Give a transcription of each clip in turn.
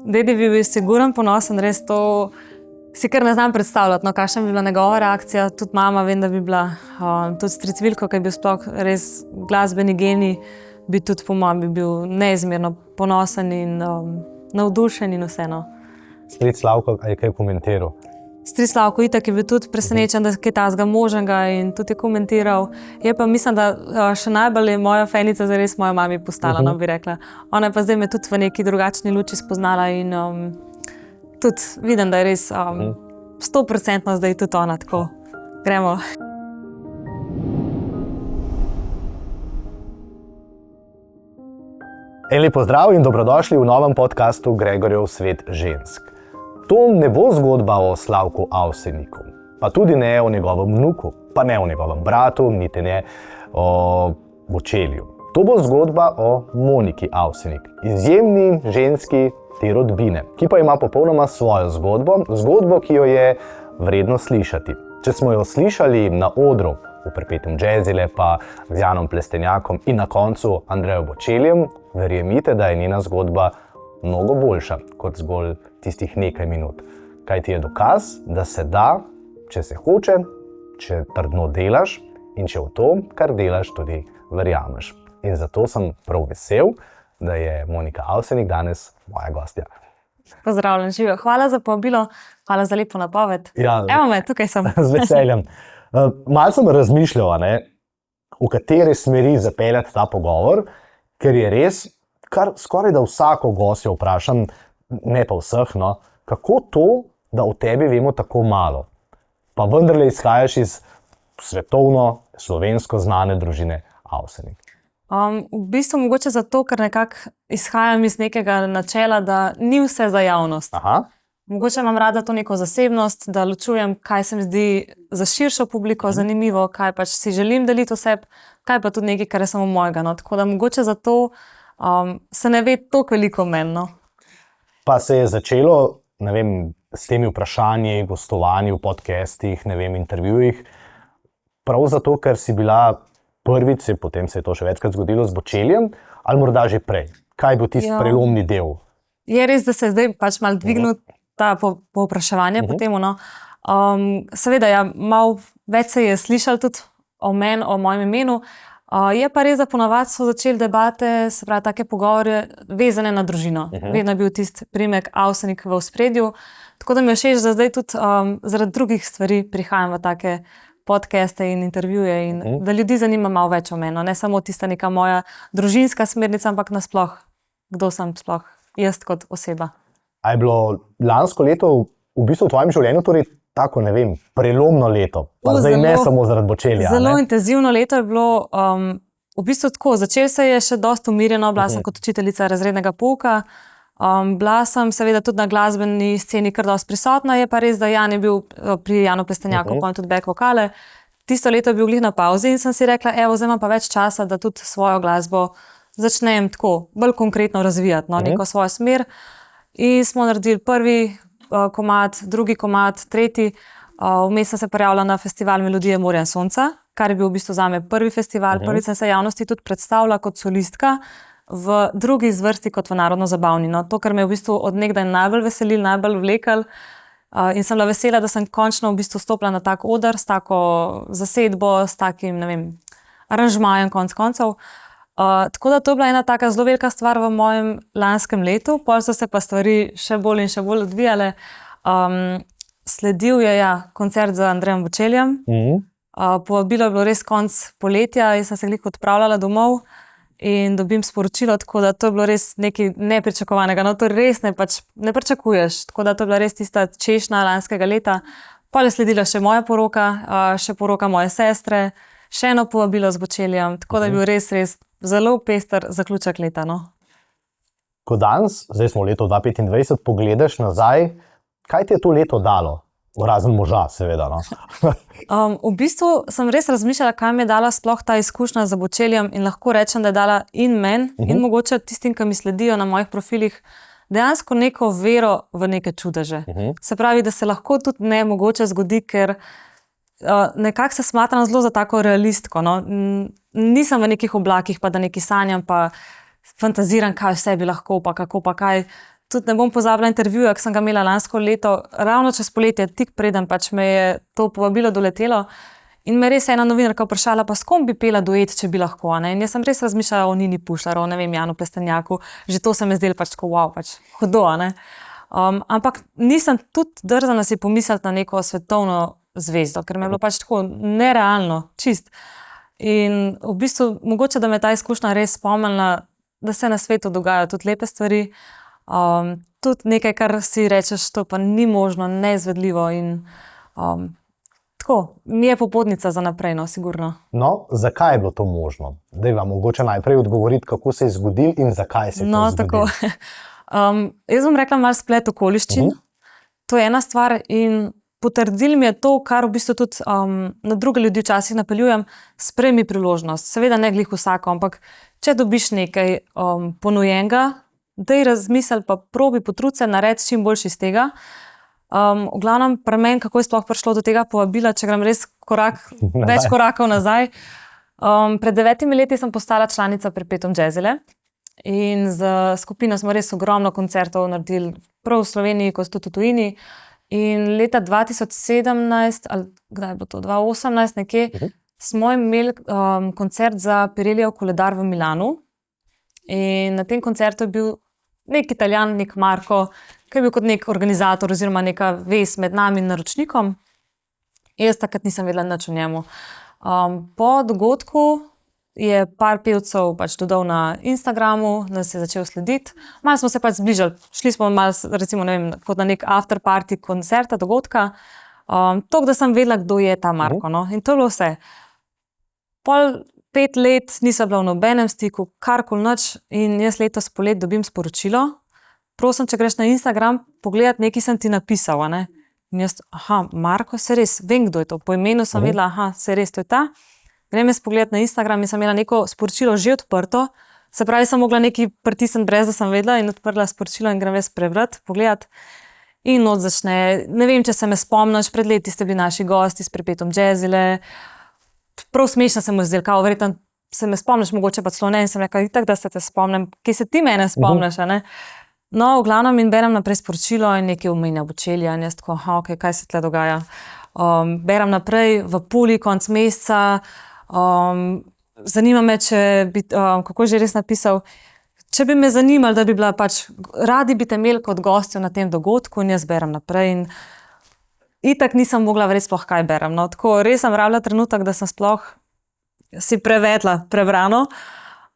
Dedi bi bil siguren, ponosen, res to si kar ne znam predstavljati, no, kakšna bi bila njegova reakcija. Tudi mama, vem, da bi bila, tudi stric Vilko, ki je bil sploh res glasbeni genij, bi tudi po mojem bi bil neizmerno ponosen in navdušen in vseeno. Stric Slavko, a je kaj komentiral? Stric Slavko itak je bil tudi presenečen, da je kaj takega možnega in tudi je komentiral. Je pa mislim, da še najbolj je moja fenica zares moja mami postala, no, bi rekla. Ona je pa zdaj me tudi v neki drugačni luči spoznala in tudi vidim, da je res 100% zdaj tudi ona tako. Gremo. En lep pozdrav in dobrodošli v novem podcastu Gregorjev svet žensk. To ne bo zgodba o Slavku Avseniku, pa tudi ne o njegovem vnuku, pa ne o njegovem bratu, niti ne o Bočelju. To bo zgodba o Moniki Avsenik, izjemni ženski te rodbine, ki pa ima popolnoma svojo zgodbo, ki jo je vredno slišati. Če smo jo slišali na odru v Perpetuum Jazzile, pa z Janom Plestenjakom in na koncu Andrejo Bočeljem, verjemite, da je njena zgodba mnogo boljša kot zgolj tistih nekaj minut. Kaj ti je dokaz, da se da, če se hoče, če trdno delaš in če v to, kar delaš, tudi verjameš. In zato sem prav vesel, da je Monika Avsenik danes moja gostja. Pozdravljen, živijo. Hvala za povabilo, hvala za lepo napoved. Ja, evo me, tukaj sem. Z veseljem. Malo sem razmišljal, v katere smeri zapeljati ta pogovor, ker je res, kar skoraj da vsako gostjo vprašam, ne pa vseh, no, kako to, da o tebi vemo tako malo, pa vendarle izhajaš iz svetovno, slovensko znane družine Avsenik. V bistvu mogoče zato, ker nekako izhajam iz nekega načela, da ni vse za javnost. Aha. Mogoče imam rada to neko zasebnost, da ločujem, kaj se mi zdi za širšo publiko zanimivo, kaj pač si želim deliti oseb, kaj pa tudi nekaj, kar je samo mojega. No. Tako da mogoče zato se ne ve toliko veliko meni. No. Pa se je začelo, ne vem, s temi vprašanji, gostovanji v podcastih, ne vem, intervjujih, prav zato, ker si bila prvič, potem se je to še večkrat zgodilo z Bočeljem, ali morda že prej? Kaj bo tisti prelomni del? Je res, da se je zdaj pač malo dvignil ta povpraševanje po temu, no. Seveda, ja, malo več se je slišalo tudi o meni, o mojem imenu. Je pa res, da ponavadi so začeli debate, se pravi, take pogovore vezane na družino. Vedno je bil tisti priimek Avsenik v ospredju. Tako da mi je všeč, da zdaj tudi zaradi drugih stvari prihajam v take podcaste in intervjuje in da ljudi zanima malo več o meni. Ne samo tista neka moja družinska smernica, ampak nasploh, kdo sem sploh jaz kot oseba. A je bilo lansko leto v bistvu v tvojem življenju torej tako, ne vem, prelomno leto? Pa zdaj ne samo zaradi Bočelja. Zelo intenzivno leto je bilo, v bistvu tako, začelo se je še dosti umirjeno, bila sem kot učiteljica razrednega pouka, bila sem seveda tudi na glasbeni sceni kar dosti prisotna, je pa res, da Jan je bil pri Janu Plestenjaku, pa tudi back vokale. Tisto leto je bil glih na pauzi in sem si rekla, evo, zdaj imam pa več časa, da tudi svojo glasbo začnem tako, bolj konkretno razvijati, no, neko svojo smer. In smo naredili prvi komad, drugi komad, tretji. Vmes sem se prijavila na festival Melodije morja in sonca, kar je bil v bistvu zame prvi festival. Prvič sem se javnosti tudi predstavila kot solistka v drugi zvrsti kot v narodno-zabavni. No, to, kar me je v bistvu od nekdaj najbolj veselilo, najbolj vleklo. In sem bila vesela, da sem končno v bistvu stopila na tak oder, s tako zasedbo, s takim, ne vem, aranžmajem konec koncev. Tako da to je bila ena taka zelo velika stvar v mojem lanskem letu, potem so se pa stvari še bolj in še bolj odvijale. Sledil je koncert z Andrejem Bočeljem. Povabilo je bilo res konec poletja, jaz sem se glih odpravljala domov in dobim sporočilo, tako da to je bilo res nekaj nepričakovanega. No, to res ne pričakuješ, tako da to je bila res tista češnja lanskega leta. Potem je sledila še moja poroka, še poroka moje sestre, še eno povabilo z Bočeljem, tako da je bil res zelo pester zaključek leta. No. Ko danes, zdaj smo v letu 2025, pogledaš nazaj, kaj ti je to leto dalo? Razen moža, seveda. No. V bistvu sem res razmišljala, kaj mi je dala sploh ta izkušnja z Bočeljem in lahko rečem, da je dala in meni in mogoče tistim, ki mi sledijo na mojih profilih, dejansko neko vero v neke čudeže. Se pravi, da se lahko tudi ne mogoče zgodi, ker nekako se smatram zelo za tako realistko. No. Nisem v nekih oblakih, pa da nekaj sanjam, pa fantaziram, kaj vse bi lahko, pa kako, pa kaj. tudi ne bom pozabila intervjuja, ki sem ga imela lansko leto, ravno čez poletje, tik preden pač me je to povabilo doletelo. In me res je ena novinarka vprašala, pa s kom bi pela duet, če bi lahko. Ne? In jaz sem res razmišljala o Nini Pušlar, o ne vem, Janu Plestenjaku, že to se mi zdelo pač tako wow, pač hudo. Ne? Ampak nisem tudi drzala si pomisliti na neko svetovno zvezdo, ker me je bilo pač tako nerealno, čist. In v bistvu, mogoče, da me ta izkušnja res spomnila, da se na svetu dogajajo tudi lepe stvari, tudi nekaj, kar si rečeš, to pa ni možno, neizvedljivo in tako, mi je popotnica za naprej, no, sigurno. No, zakaj je bilo to možno? Daj vam mogoče najprej odgovoriti, kako se je zgodil in zakaj se je to zgodilo. Tako. Jaz bom rekla malo splet okoliščin. To je ena stvar in potrdil mi je to, kar v bistvu tudi na druge ljudi včasih napeljujem, sprejmi priložnost. Seveda ne glih vsako, ampak če dobiš nekaj ponujenega, daj razmisel, pa probi potrud se narediti čim boljši iz tega. V glavnem, pri meni, kako je sploh prišlo do tega povabila, če grem res več korakov nazaj. Pred 9 leti sem postala članica Perpetuum Jazzile in z skupino smo res ogromno koncertov naredili, prav v Sloveniji, kot tudi v tujini. In leta 2017, ali kdaj bo to, 2018 nekje, smo imeli koncert za Pirellijev koledar v Milanu. In na tem koncertu je bil nek Italijan, nek Marko, ki je bil kot nek organizator oziroma neka vez med nami in naročnikom. Jaz takrat nisem vedela nič o njemu. Po dogodku je par pevcev pač dodal na Instagramu, nas je začel slediti. Malo smo se pač zbližali. Šli smo malo, recimo, ne vem, kot na nek after party koncerta, dogodka. Toliko, da sem vedela, kdo je ta Marko. No? In to je bilo vse. Pol 5 let nisem bila v nobenem stiku, karkoli nič, in jaz letos polet dobim sporočilo. Prosim, če greš na Instagram, pogledati, nekaj sem ti napisal. Ne? In jaz, Marko, se res, vem, kdo je to. Po imenu sem vedela, se res, to je ta. Grem jaz pogledati na Instagram in sem imela neko sporočilo že odprto. Se pravi, sem mogla nekaj pritisniti brez, da sem vedela, in odprla sporočilo in grem jaz prebrati, pogledati. In not začne, ne vem, če se me spomniš, pred leti ste bili naši gosti s Perpetuum Jazzile. Prav smešno se mu zdelo, kao verjetno se me spomniš, mogoče pa celo ne, in sem rekla, itak, da se te spomnim, kje se ti mene spomniš, ne? No, v glavnem in berem naprej sporočilo in nekaj omenja Bočelija in jaz tako, ok, kaj se tle dogaja. Berem naprej v Puli, konc meseca, zanima me, če bi, kako že res napisal, če bi me zanimali, da bi bila pač, radi bi te imeli kot gostjo na tem dogodku, in jaz berem naprej in itak nisem mogla res sploh kaj berem. No, tako res sem rabila trenutek, da sem sploh si prevedla prebrano.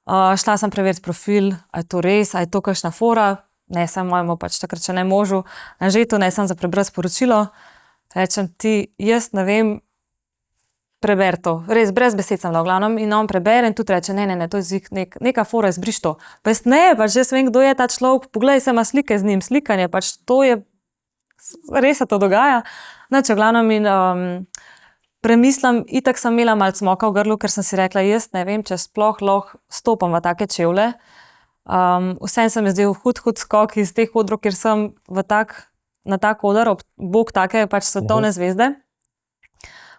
Šla sem preveriti profil, a je to res, a je to kakšna fora. Ne, sem mojemu pač takrat, če ne možu, Anžetu, ne, sem za prebrati sporočilo. Rečem ti, jaz ne vem, preber to. Res, brez besed sem bila v glavnem in on prebere in tudi reče, ne, to je neka fora, izbriš to. Pa jaz ne, pač jaz vem, kdo je ta človek, poglej se ima slike z njim, slikanje, pač to je, res se to dogaja. Znači, v glavnem in premislim, itak sem imela malo cmoka v grlu, ker sem si rekla, jaz ne vem, če sploh lahko stopam v take čevlje. Vsem se mi zdel hud skok iz teh odrov, kjer sem na tak odr, ob bok take pač svetovne zvezde.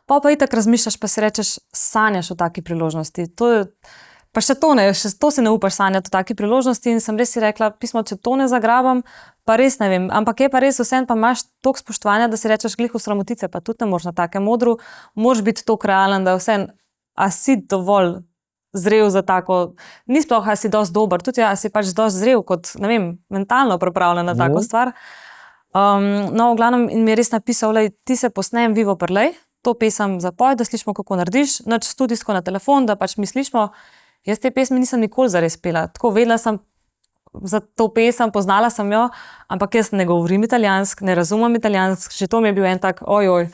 Pa itak razmišljaš, pa si rečeš, sanjaš o taki priložnosti. Pa še to si ne upaš sanjati o taki priložnosti in sem res si rekla, pismo, če to ne zagrabam, pa res ne vem. Ampak je pa res vsem, pa imaš toliko spoštovanja, da si rečeš, glih v sramotice, pa tudi ne moraš na takem odru, moraš biti toliko realen, da vsem, a si dovolj zrel za tako, ni sploh, a si dosti dober, tudi a si pač dosti zrel, kot, ne vem, mentalno pripravljen na tako stvar. No, v glavnem, in mi je res napisal, ti se posnem Vivo Perlej, to pesem zapoj, da slišimo, kako narediš, nič studijsko na telefon, da pač mi slišimo. Jaz te pesmi nisem nikoli zares pela, tako vedela sem za to pesem, poznala sem jo, ampak jaz ne govorim italijansk, ne razumem italijansk, že to mi je bil en tak, ojoj.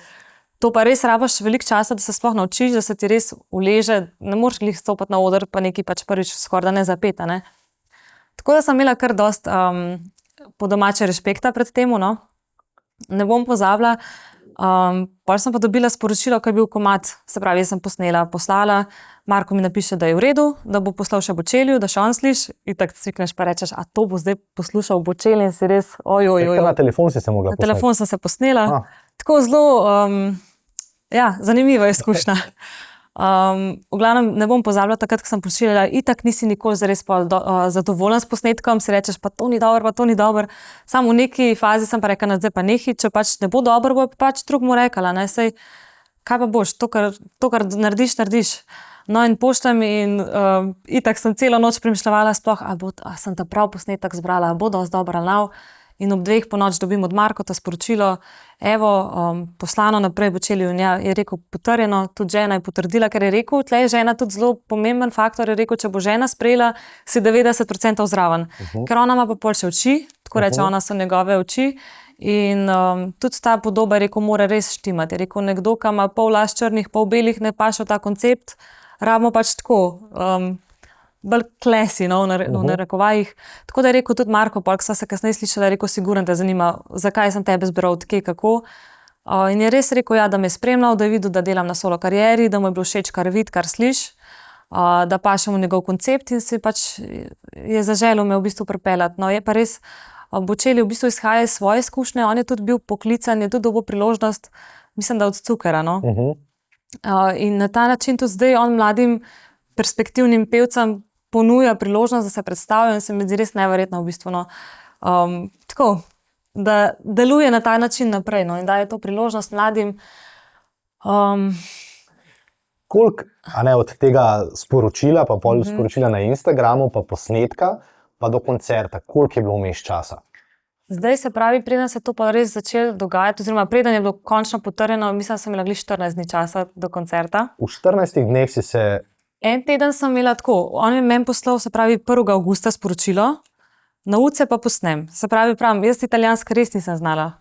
To pa res rabaš veliko časa, da se sploh naučiš, da se ti res uleže, ne moreš glih stopati na oder, pa nekaj pač prvič skoraj ne zapeta, ne. Tako da sem imela kar dost po domače respekta pred temu, no. Ne bom pozabila, pol sem pa dobila sporočilo, ko je bil komad, se pravi, jaz sem posnela, poslala, Marko mi napiše, da je v redu, da bo poslal še Bočeliju, da še on sliš, in tako cvikneš pa rečeš, a to bo zdaj poslušal Bočeli in si res, ojoj. Na telefon si se mogla posneti. Na telefon sem se posnela. Tako zelo, zanimiva izkušnja. V glavnem ne bom pozabila takrat, ko sem pošiljala, itak nisi nikoli zares zadovoljen s posnetkom, si rečeš, pa to ni dobro. Samo v neki fazi sem pa rekla, zdaj pa nehi, če pač ne bo dobro, bo pač drug mu rekala, ne, sej, kaj pa boš, to, kar narediš. No in pošljem in itak sem celo noč premišljala sploh, a sem ta prav posnetek zbrala, a bo dosti dobro ali ne. In ob 2 ponoči dobim od Markota sporočilo, evo, poslano naprej Bočeliju, je rekel, potrjeno, tudi žena je potrdila, ker je rekel, tle je žena tudi zelo pomemben faktor, je rekel, če bo žena sprejela, si 90% zraven. Ker ona ima pa pol še oči, tako reče, ona so njegove oči. In tudi ta podoba, je rekel, mora res štimati. Je rekel, nekdo, ki ima pol las črnih, pol belih, ne paše v ta koncept, rabimo pač tako, bolj klesi, no, v narekovajih. Tako da je rekel tudi Marko, ko sva se kasneje slišala, je rekel, sigurno te zanima, zakaj sem tebe zbral, tkej, kako. In je res rekel, ja, da me je spremljal, da je videl, da delam na solo karieri, da mu je bilo všeč, kar vidi, kar sliš, da pašem v njegov koncept in si pač je zaželel me v bistvu pripeljati. No, je pa res, Bočeli v bistvu izhaja iz svoje izkušnje, on je tudi bil poklican, je tudi dobil priložnost, mislim, da od Cukera, no. In na ta način tudi zdaj on mladim perspektivnim pevcem ponuja priložnost, da se predstavijo in se mi zdi res neverjetno v bistvu, no. Tako, da deluje na ta način naprej, no, in daje to priložnost mladim. Koliko, od tega sporočila, pa pol sporočila na Instagramu, pa posnetka, pa do koncerta, koliko je bilo vmes časa? Zdaj se pravi, preden se to pa res začelo dogajati, oziroma preden je bilo končno potrjeno, mislim, da sem imela glih 14 dni časa do koncerta. V 14 dneh si se... En teden sem imela tako, on je meni poslal, se pravi, 1. avgusta sporočilo, na ulice pa posnem. Se pravi, jaz italijansko res nisem znala.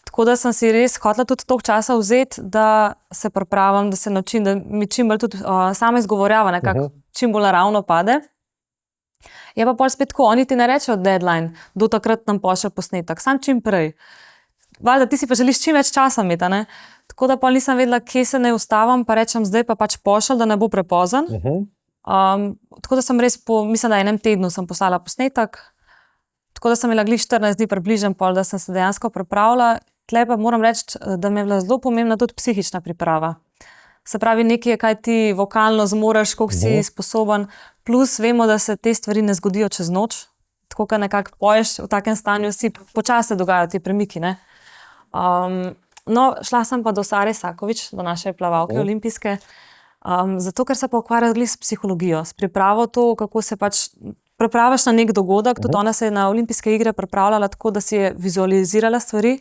Tako da sem si res hotela tudi toliko časa vzeti, da se pripravim, da se naučim, da mi čim bolj tudi sama izgovorjava, nekako čim bolj naravno pade. Je pa pol spet tako, oni ti ne rečejo deadline, do takrat nam pošlje posnetek, sam čim prej. Valjda, ti si pa želiš čim več časa imeti, ne? Tako da pol nisem vedela, kje se ne ustavim, pa rečem, zdaj pa pač pošlj, da ne bo prepozen. Tako da sem res mislim, da enem tednu sem poslala posnetek, tako da sem imela glih 14 dni približen pol, da sem se dejansko pripravila. Tle pa moram reči, da mi je bila zelo pomembna tudi psihična priprava. Se pravi, nekaj je, kaj ti vokalno zmoreš, koliko si sposoben, plus vemo, da se te stvari ne zgodijo čez noč, tako kot nekako poješ v takem stanju, si počasi se dogajajo ti premiki, ne. No, šla sem pa do Sare Sakovič, do naše plavalke olimpijske, zato, ker se pa ukvarja glih s psihologijo, s pripravo to, kako se pač pripraviš na nek dogodek, tudi ona se je na olimpijske igre pripravljala tako, da si je vizualizirala stvari.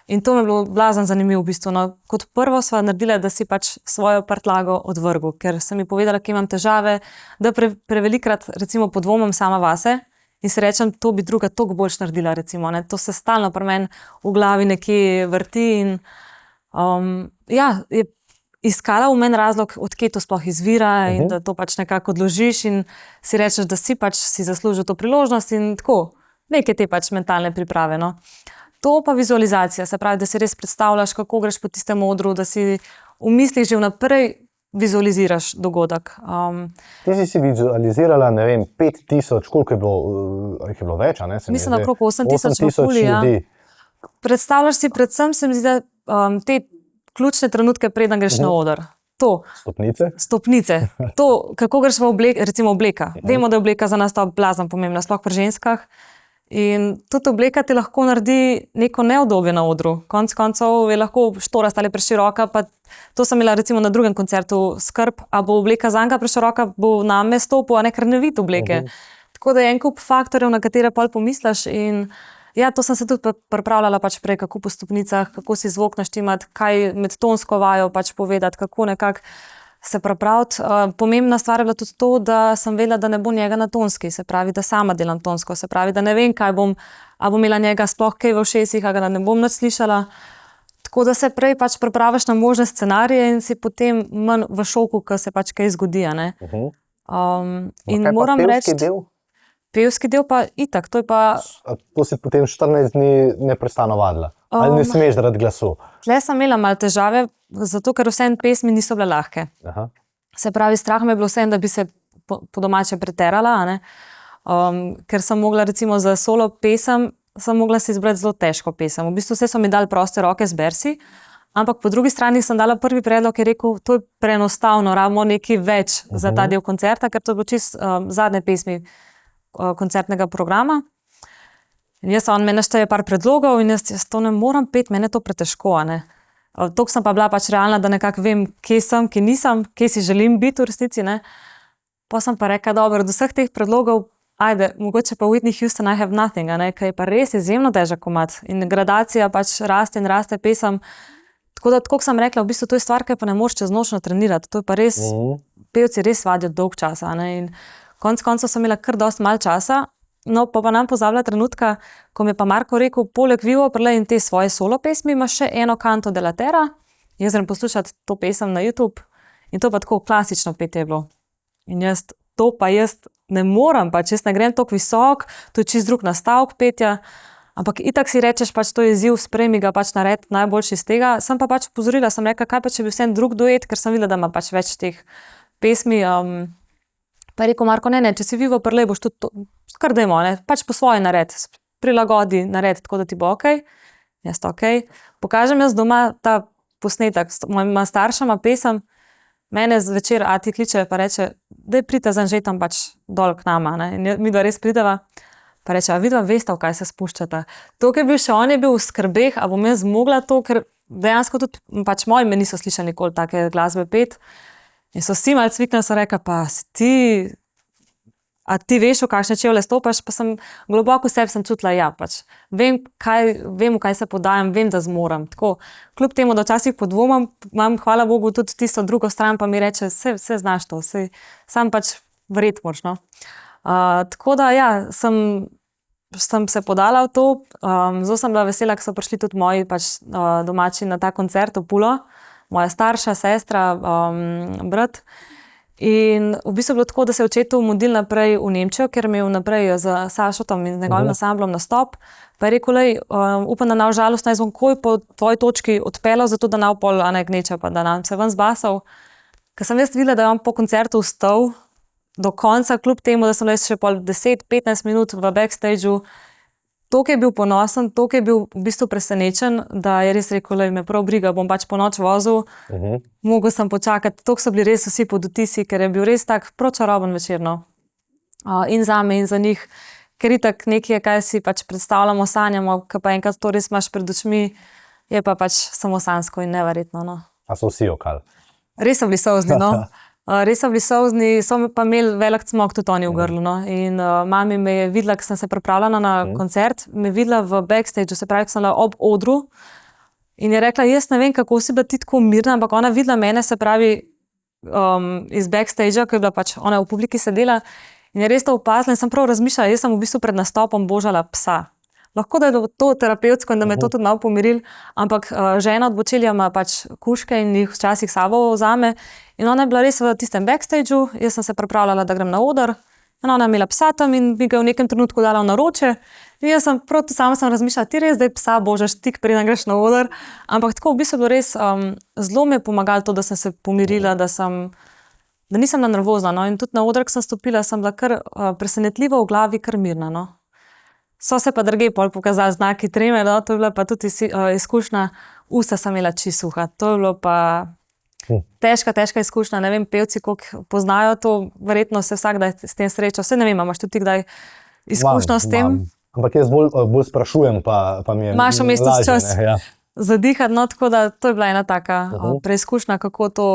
In to mi je bilo blazno zanimivo v bistvu. No, kot prvo sva naredila, da si pač svojo prtljago odvrgel, ker sem mi povedala, kje imam težave, da prevelikrat recimo podvomim sama vase in si rečem, to bi druga toliko boljš naredila, recimo, ne. To se stalno pri meni v glavi nekje vrti in ja, je iskala v meni razlog, odkje to sploh izvira in da to pač nekako odložiš in si rečeš, da si pač si zaslužil to priložnost in tako, neke te pač mentalne priprave, no. To pa vizualizacija, se pravi, da si res predstavljaš, kako greš po tistem odru, da si v mislih že vnaprej vizualiziraš dogodek. Ti si vizualizirala, ne vem, 5000, koliko je bilo več, a ne? Mislim, da okrog 8000 ljudi. Predstavljaš si predvsem, se mi zdi, da te ključne trenutke, preden greš na oder. To. Stopnice. To, kako greš v recimo obleka. Vemo, da je obleka za nas to blazno pomembna, sploh pri ženskah. In tudi obleka ti lahko naredi neko neudobje na odru. Konec koncev je lahko štorast ali preširoka, pa to sem imela recimo na drugem koncertu skrb, a bo obleka zanj preširoka, bo name stopil, a ne, ker ne vidi obleke. Tako da je en kup faktorjev, na katere pol pomisliš in ja, to sem se tudi pripravljala pač prej, kako po stopnicah, kako si zvok naštimati, kaj med tonsko vajo pač povedati, kako nekako se pripraviti. Pomembna stvar je bila tudi to, da sem vedela, da ne bo njega na tonski, se pravi, da sama delam tonsko, se pravi, da ne vem, kaj bom, a bom imela njega sploh kaj v ušesih, a ga ne bom nič slišala. Tako da se prej pač pripraviš na možne scenarije in si potem manj v šoku, ko se pač kaj zgodi, a ne. In moram reči... Pevski del pa itak, to je pa... To si potem 14 dni neprestano vadila? Ali ne smeš zaradi glasu? Tle sem imela malo težave, zato ker vseeno pesmi niso bile lahke. Se pravi, strah me je bilo vseeno, da bi se po domače preterala, a ne. Ker sem mogla recimo za solo pesem, sem mogla si izbrati zelo težko pesem. V bistvu vse so mi dali proste roke, zber si, Ampak po drugi strani sem dala prvi predlog, ki je rekel, to je preenostavno, rabimo nekaj več za ta del koncerta, ker to je bilo čist zadnje pesmi koncertnega programa. In on me našteje par predlogov in jaz to ne moram peti, meni je to pretežko, ne. Toliko sem pa bila pač realna, da nekako vem, kje sem, kje nisem, kje si želim biti v resnici, ne. Pa sem pa rekla, dobro, od vseh teh predlogov, ajde, mogoče pa Whitney Houston I Have Nothing, ne, ki je pa res izjemno težak komad in gradacija pač raste in raste pesem. Tako da, tako sem rekla, v bistvu to je stvar, ki pa ne moreš čez noč natrenirati, to je pa res, pevci res vadijo dolg časa, ne, in konec koncev sem imela kar dosti malo časa, no, pa nam pozabila trenutka, ko mi je pa Marko rekel, poleg Vivo Prle in te svoje solo pesmi ima še eno Canto de la Terra, jaz grem poslušati to pesem na YouTube in to pa tako klasično petje je bilo. In jaz ne morem, pač jaz ne grem toliko visok, to je čist drug nastavek petja, ampak itak si rečeš, pač to je izziv, sprejmi ga pač narediti najboljši iz tega, sem pa pač opozorila, sem rekla, kaj pa če bi vsem drug duet, ker sem videla, da ima pač več teh pesmi, pa je rekel Marko, ne, če si Vivo Prle, boš tudi to, kar dajmo, ne, pač po svoje naredi, prilagodi, naredi, tako da ti bo okej. Jaz to okej. Pokažem jaz doma ta posnetek, mojima staršama pesem, mene zvečer ati kliče pa reče, daj pridite z Anžetom pač dol k nama, ne, in midva res prideva, pa reče, a vidva veste, v kaj se spuščata. To, ker je bil še on je bil v skrbeh, a bom jaz zmogla to, ker dejansko tudi pač moji me niso slišali nikoli take glasbe pet. In so vsi malo cviknili, so rekli, pa si ti, a ti veš, v kakšne čevlje stopaš, pa sem globoko v sebi sem čutila, ja, pač vem, v kaj se podajam, vem, da zmorem. Tako, kljub temu, da včasih podvomam, imam, hvala Bogu, tudi tisto drugo stran, pa mi reče, vse znaš to, sam pač verjeti moraš, no. Tako da, ja, sem se podala v to, zelo sem bila vesela, ker so prišli tudi moji pač domači na ta koncert v Pulo, moja starša, sestra, brat. In v bistvu je bilo tako, da se je očetu mudil naprej v Nemčijo, ker je imel naprej z Sašotom in z njegovim ansamblom nastop. Pa je rekel, lej, upam, da na žalost naj bom takoj po tvoji točki odpeljal, zato da na pol gneča, pa da nam se ven zbasal. Ker sem jaz videla, da je on po koncertu vstal do konca, kljub temu, da sem jaz še pol 10-15 minut v backstageu. Toliko je bil ponosen, toliko je bil v bistvu presenečen, da je res rekel, lej, me prav briga, bom pač po noč vozil. Mogel sem počakati, toliko so bili res vsi pod vtisi, ker je bil res tak pročaroben večer, no. In zame in za njih, ker itak nekaj, kaj si pač predstavljamo, sanjamo, ker pa enkrat to res imaš pred očmi, je pa pač samo sanjsko in neverjetno, no. A so vsi jokali? Res so bili solzni, no. Res so bili solzni, so pa imeli velik cmok tudi oni v grlu, no. In mami me je videla, ko sem se pripravljala na koncert, me je videla v backstageu, se pravi, ko sem bila ob odru in je rekla, jaz ne vem, kako si bila ti tako mirna, ampak ona videla mene, se pravi, iz backstagea, ko je bila pač ona v publiki sedela in je res to opazila in sem prav razmišljala, jaz sem v bistvu pred nastopom božala psa. Lahko, da je to terapevtsko in da me je to tudi malo pomiril, ampak žena od Bočelja ima pač kužke in jih včasih sabo vzame in ona je bila res v tistem backstageu, jaz sem se pripravljala, da grem na oder in ona je imela psa tam in bi ga v nekem trenutku dala v naročje in jaz sem prav sama sem razmišljala, ti res zdaj psa božaš tik preden greš na oder, ampak tako v bistvu bilo res, zelo mi je pomagalo to, da sem se pomirila, da nisem nervozna, no, in tudi na oder, ko sem stopila, sem bila kar presenetljivo v glavi, kar mirna, no. So se pa druge pol pokazali znaki treme, no, to je bila pa tudi izkušnja, usta sem imela čisto suha, to je bilo pa težka izkušnja, ne vem, pevci, koliko poznajo to, verjetno se vsak kdaj s tem srečal, vse ne vem, imaš tudi kdaj izkušnjo s tem? Ampak jaz bolj sprašujem, pa mi je imaš v mestu lažje, čas ne, ja. zadihati, no, tako da to je bila ena taka preizkušnja, kako to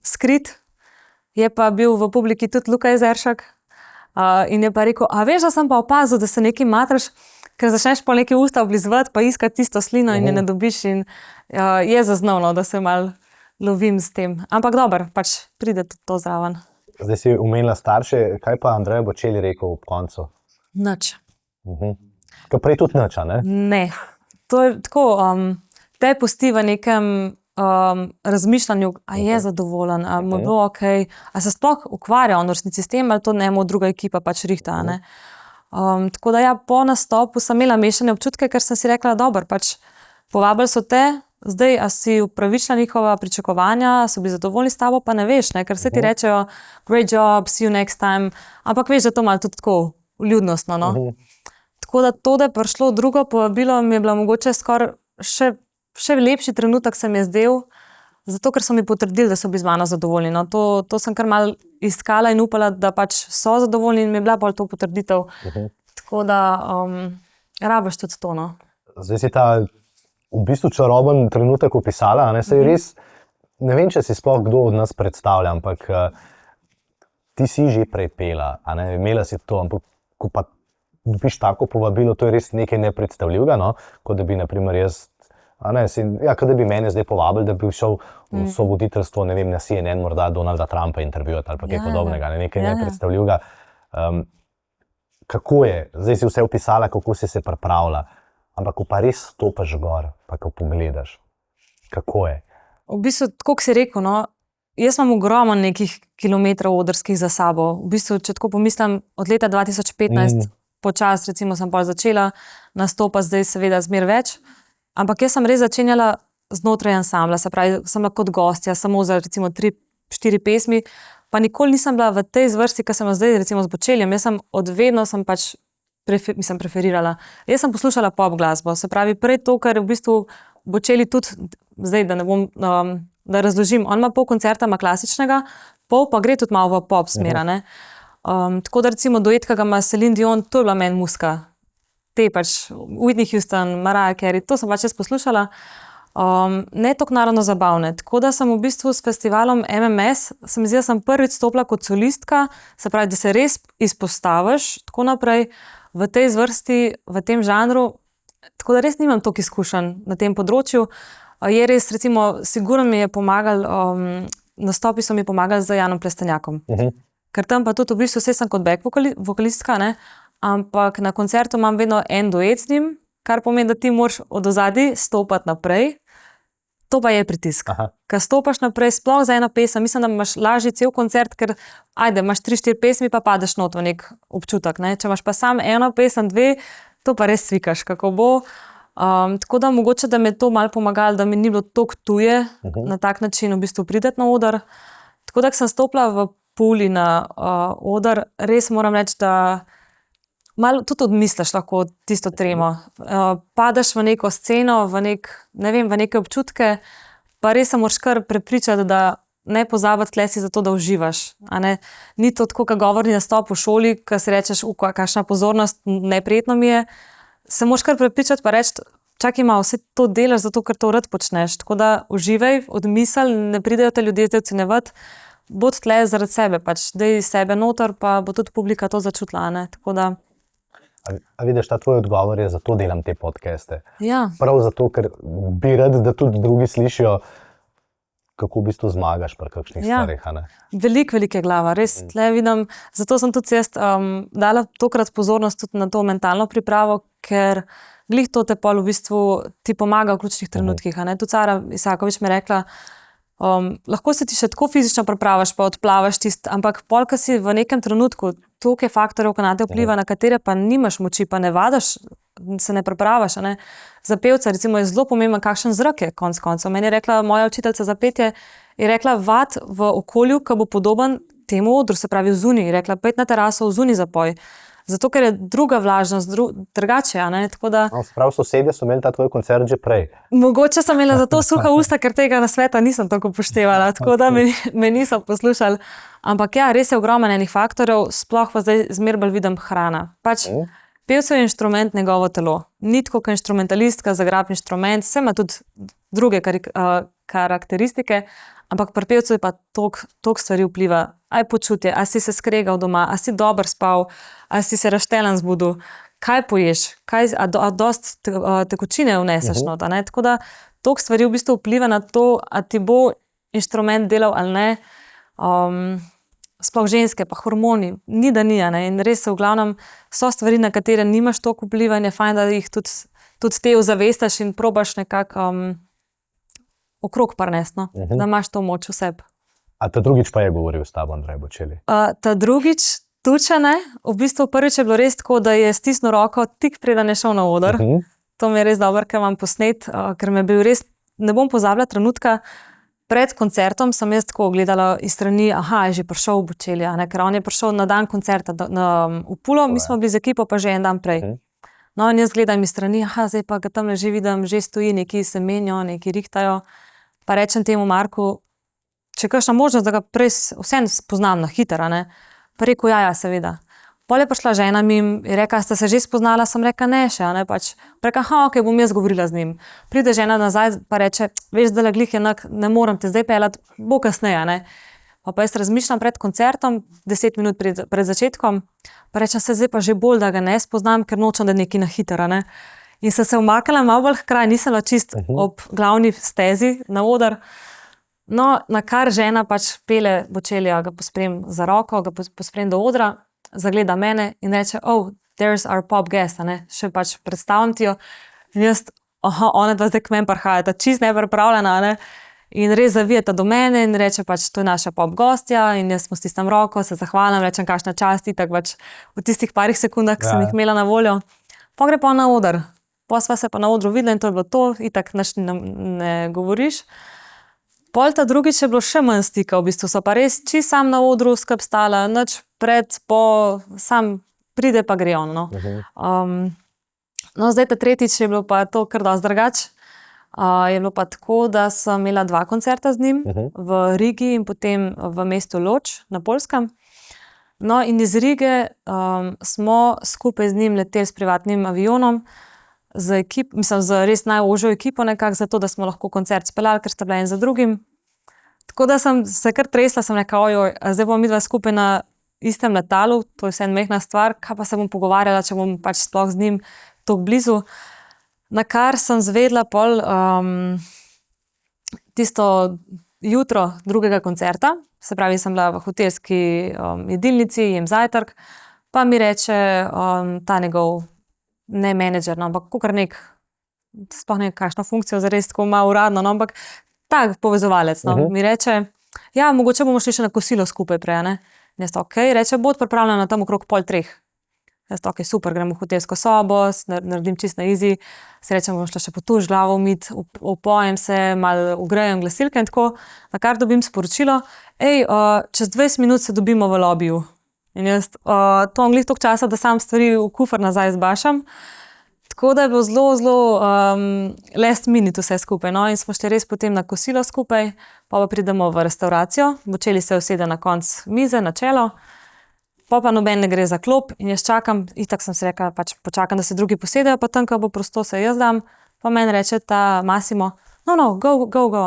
skrit. Je pa bil v publiki tudi Luka Jezeršek, in je pa rekel, a veš, da sem pa opazil, da se nekaj matraš, ker začneš po neki usta oblizovati, pa iskati tisto slino in je ne dobiš in je zaznavno, da se malo lovim s tem. Ampak dobro, pač pride tudi to zraven. Zdaj si omenila starše, kaj pa Andrej Bočelj rekel ob koncu? Nič. Kaj prej tudi nič, a ne? Ne. To je tako, te pusti v nekem razmišljanju, a je zadovoljen, a mu je bilo okej, a se sploh ukvarja on v resnici s tem, ali to njemu druga ekipa pač rihta, ne. Tako da ja, po nastopu sem imela mešane občutke, ker sem si rekla, dobro, pač povabili so te, zdaj, a si upravičila njihova pričakovanja, so bili zadovoljni s tabo, pa ne veš, ne, ker se ti rečejo, great job, see you next time, ampak veš, da to malo tudi tako vljudnostno, no. Tako da to, da je prišlo drugo povabilo, mi je bila mogoče skoraj še še lepši trenutek se mi je zdel, zato ker so mi potrdili, da so bili z mano zadovoljni. No, to sem kar malo iskala in upala, da pač so zadovoljni in mi je bila bolj to potrditev. Tako da rabiš tudi to. No. Zdaj si ta v bistvu čaroben trenutek opisala, ne? Saj res, ne vem, če si sploh kdo od nas predstavlja, ampak ti si že prej pela, a ne, imela si to, ampak ko pa dobiš tako povabilo, to je res nekaj nepredstavljivega, no? Kot da bi, na primer, jaz, kot da bi mene zdaj povabili, da bi šel v sovoditeljstvo, ne vem, na CNN, morda Donalda Trumpa intervjuvati ali pa kaj podobnega, nekaj nepredstavljivega. Kako je, zdaj si vse opisala, kako si se pripravila, ampak ko pa res stopaš gor, pa ko pogledaš, kako je? V bistvu, tako si rekel, no, jaz imam ogromno nekih kilometrov odrskih za sabo. V bistvu, če tako pomislim, od leta 2015 počas, recimo, sem pa začela nastopati, zdaj seveda zmer več, ampak jaz sem res začenjala znotraj ansambla, se pravi, sem bila kot gostja, samo za recimo 3-4 pesmi, pa nikoli nisem bila v tej zvrsti, ki sem zdaj recimo z Bočeljem. Jaz sem odvedno pač preferirala. Jaz sem poslušala pop glasbo, se pravi, prej to, kar v bistvu Bočeli tudi, zdaj da ne bom, da razložim, on ima pol koncerta klasičnega, pol pa gre tudi malo v pop smera, ne. Tako da recimo duet, ki ga ima Celine Dion, to je bila meni muska. Te pač, Whitney Houston, Mariah Carey, to sem pač jaz poslušala. Ne toliko naravno zabavne. Tako da sem v bistvu s festivalom MMS, se mi zdi, da sem prvič stopila kot solistka, se pravi, da se res izpostaviš, tako naprej, v tej zvrsti, v tem žanru, tako da res nimam toliko izkušenj na tem področju. Je res, recimo, sigurno mi je pomagal, nastopi so mi pomagali z Janom Plestenjakom. Ker tam pa tudi v bistvu vse sem kot back vokalistka, ne? Ampak na koncertu imam vedno en duet z njim, kar pomeni, da ti moraš od ozadij stopati naprej. To pa je pritisk. Ker stopaš naprej, sploh za eno pesem, mislim, da imaš lažje cel koncert, ker imaš 3-4 pesmi, pa padeš not v nek občutek. Ne? Če imaš pa samo eno pesem, 2, to pa res svikaš, kako bo. Tako da mogoče, da mi je to malo pomagalo, da mi ni bilo toliko tuje na tak način v bistvu prideti na oder. Tako da, ko sem stopila v Puli na oder, res moram reči, da malo tudi odmisliš lahko tisto tremo. Padeš v neko sceno, v neke občutke, pa res se moraš kar prepričati, da ne pozabiti tle si zato, da uživaš. Ni to tako, kot govorni nastop v šoli, ko si rečeš, kakšna pozornost, neprijetno mi je. Se moraš kar prepričati pa reči, čakaj malo, vse to delaš zato, ker to rad počneš. Tako da uživaj, odmisel, ne pridejo te ljudje zdaj ocenjevati, bod tle zaradi sebe, pač dej sebe noter, pa bo tudi publika to začutila, ne, tako da. A vidiš, ta tvoj odgovor je, zato delam te podcaste. Ja. Prav zato, ker bi rad, da tudi drugi slišijo, kako v bistvu zmagaš pri kakšnih stvarih, a ne? Velike glava, res tle vidim, zato sem tudi jaz dala tokrat pozornost tudi na to mentalno pripravo, ker glih to te pol v bistvu ti pomaga v ključnih trenutkih, a ne? Tudi Sara Isakovič mi je rekla, lahko se ti še tako fizično pripravaš, pa odplavaš ampak pol, ko si v nekem trenutku, toliko je faktorjev, ki na te vpliva, na katere pa nimaš moči, pa ne vadaš, se ne pripravaš, a ne. Za pevca recimo je zelo pomembno, kakšen zrak je konec koncev. Meni je rekla moja učiteljica za petje, je rekla vad v okolju, ki bo podoben temu odru, se pravi zunaj, je rekla pojdi na teraso, zunaj zapoj. Zato, ker je druga vlažnost, drugače, a ne, tako da. Prav sosedje so imeli ta tvoj koncert že prej. Mogoče sem imela zato suha usta, ker tega nasveta nisem tako upoštevala, tako da me niso poslušali. Ampak ja, res je ogromno enih faktorjev, sploh pa zdaj zmer bolj vidim hrana. Pač pevcev je inštrument njegovo telo. Ni tako kot inštrumentalistka, zagrab inštrument, vse ima tudi druge karakteristike, ampak pri pevcu je pa toliko stvari vpliva. Aj počutje, a si se skregal doma, a si dober spal, a si se razštelen zbudil, kaj poješ, a dost tekočine vneseš not, a ne? Tako da toliko stvari v bistvu vpliva na to, a ti bo inštrument delal ali ne. Sploh ženske, pa hormoni, ni da ni, a ne? In res se v glavnem so stvari, na katere nimaš toliko vpliva in je fajn, da jih tudi te ozavestaš in probaš nekako okrog parnest, no? Da imaš to moč v sebi. A ta drugič pa je govoril s tabo, Andrej Bočeli? Ta drugič tuče ne. V bistvu prvič je bilo res tako, da je stisnil roko tik preden je šel na oder. To mi je res dobro, ker imam posnet, ker me je bil res, ne bom pozabila trenutka, pred koncertom sem jaz tako gledala iz strani, je že prišel Bočeli, ker on je prišel na dan koncerta v Pulo, mi smo bili z ekipo pa že en dan prej. No, in jaz gledam iz strani, zdaj pa ga tam že vidim, že stoji, neki se menijo, neki rihtajo. Pa rečem temu Marku, če je kakšna možnost, da ga prej vsem spoznam na hitro, ne? Pa rekel, ja, seveda. Pol je prišla žena mim in rekla, ste se že spoznala, sem rekla, ne še, ne, pač. Rekla, ok, bom jaz govorila z njim. Pride žena nazaj, pa reče, veš, da glih enak, ne morem te zdaj peljati, bo kasneje, ne. Pa jaz razmišljam pred koncertom, 10 minut pred začetkom, pa rečem se, zdaj pa že bolj, da ga ne spoznam, ker nočem, da nekaj na hitro, ne. In sem se umakala malo bolj kraj, nisem bila čist ob glavni stezi na oder. No, na kar žena pač pele Bočelija, ga posprem za roko, ga posprem do odra, zagleda mene in reče, oh, there's our pop guest, ne, še pač predstavim ti jo. In jaz, ona dva zdaj k meni prihajata, čist nepripravljena, ne. In res zavijeta do mene in reče pač, to je naša pop gostja in jaz mu stisnem roko, se zahvalim, rečem, kakšna čast, itak pač v tistih parih sekundah, ki sem jih imela na voljo. Pa gre pa na oder. Pa sva se pa na odru videla in to je bilo to, itak nič ne govoriš. Pol ta drugič je bilo še manj stika, v bistvu so pa res čisto sam na odru skup stala, nič pred, po, sam pride pa gre on, no. No, zdaj ta tretjič je bilo pa to kar dosti drugače. Je bilo pa tako, da sem imela 2 koncerta z njim v Rigi in potem v mestu Lodž na Poljskem. No, in iz Rige smo skupaj z njim leteli s privatnim avionom, z res najožjo ekipo nekako, zato da smo lahko koncert speljali, ker sta bila en za drugim. Tako da sem se kar tresla, sem rekla, ojoj, zdaj bomo midva skupaj na istem letalu, to je vse mehna stvar, kaj pa se bom pogovarjala, če bom pač sploh z njim tako blizu. Na kar sem zvedla pol tisto jutro drugega koncerta, se pravi, sem bila v hotelski jedilnici, jem zajtrk, pa mi reče ta njegov, ne menedžer, no, ampak kakor sploh ne kakšno funkcijo, zares tako malo uradno, no, ampak tak povezovalec, no, mi reče, ja, mogoče bomo šli še na kosilo skupaj prej, ne. In jaz okej, reče, bo pripravljena tam okrog 2:30. Jaz okej, super, grem v hotelsko sobo, naredim čisto na easy, si rečem, bom šla še potuš glavo umit, upojem se, malo ugrejem glasilke in tako, na kar dobim sporočilo, čez 20 minut se dobimo v lobiju. In jaz, to imam glih toliko časa, da sam stvari v kufer nazaj zbašam. Tako da je bilo zelo, zelo last minute vse skupaj, no, in smo šli res potem na kosilo skupaj, pa pridemo v restauracijo, Bočeli se usede na konec mize, na čelo, pa noben ne gre za klop in jaz čakam, itak sem si rekla, pač počakam, da se drugi posedejo, pa tam, ko bo prosto, se jaz dam, pa meni reče ta Massimo, no, go,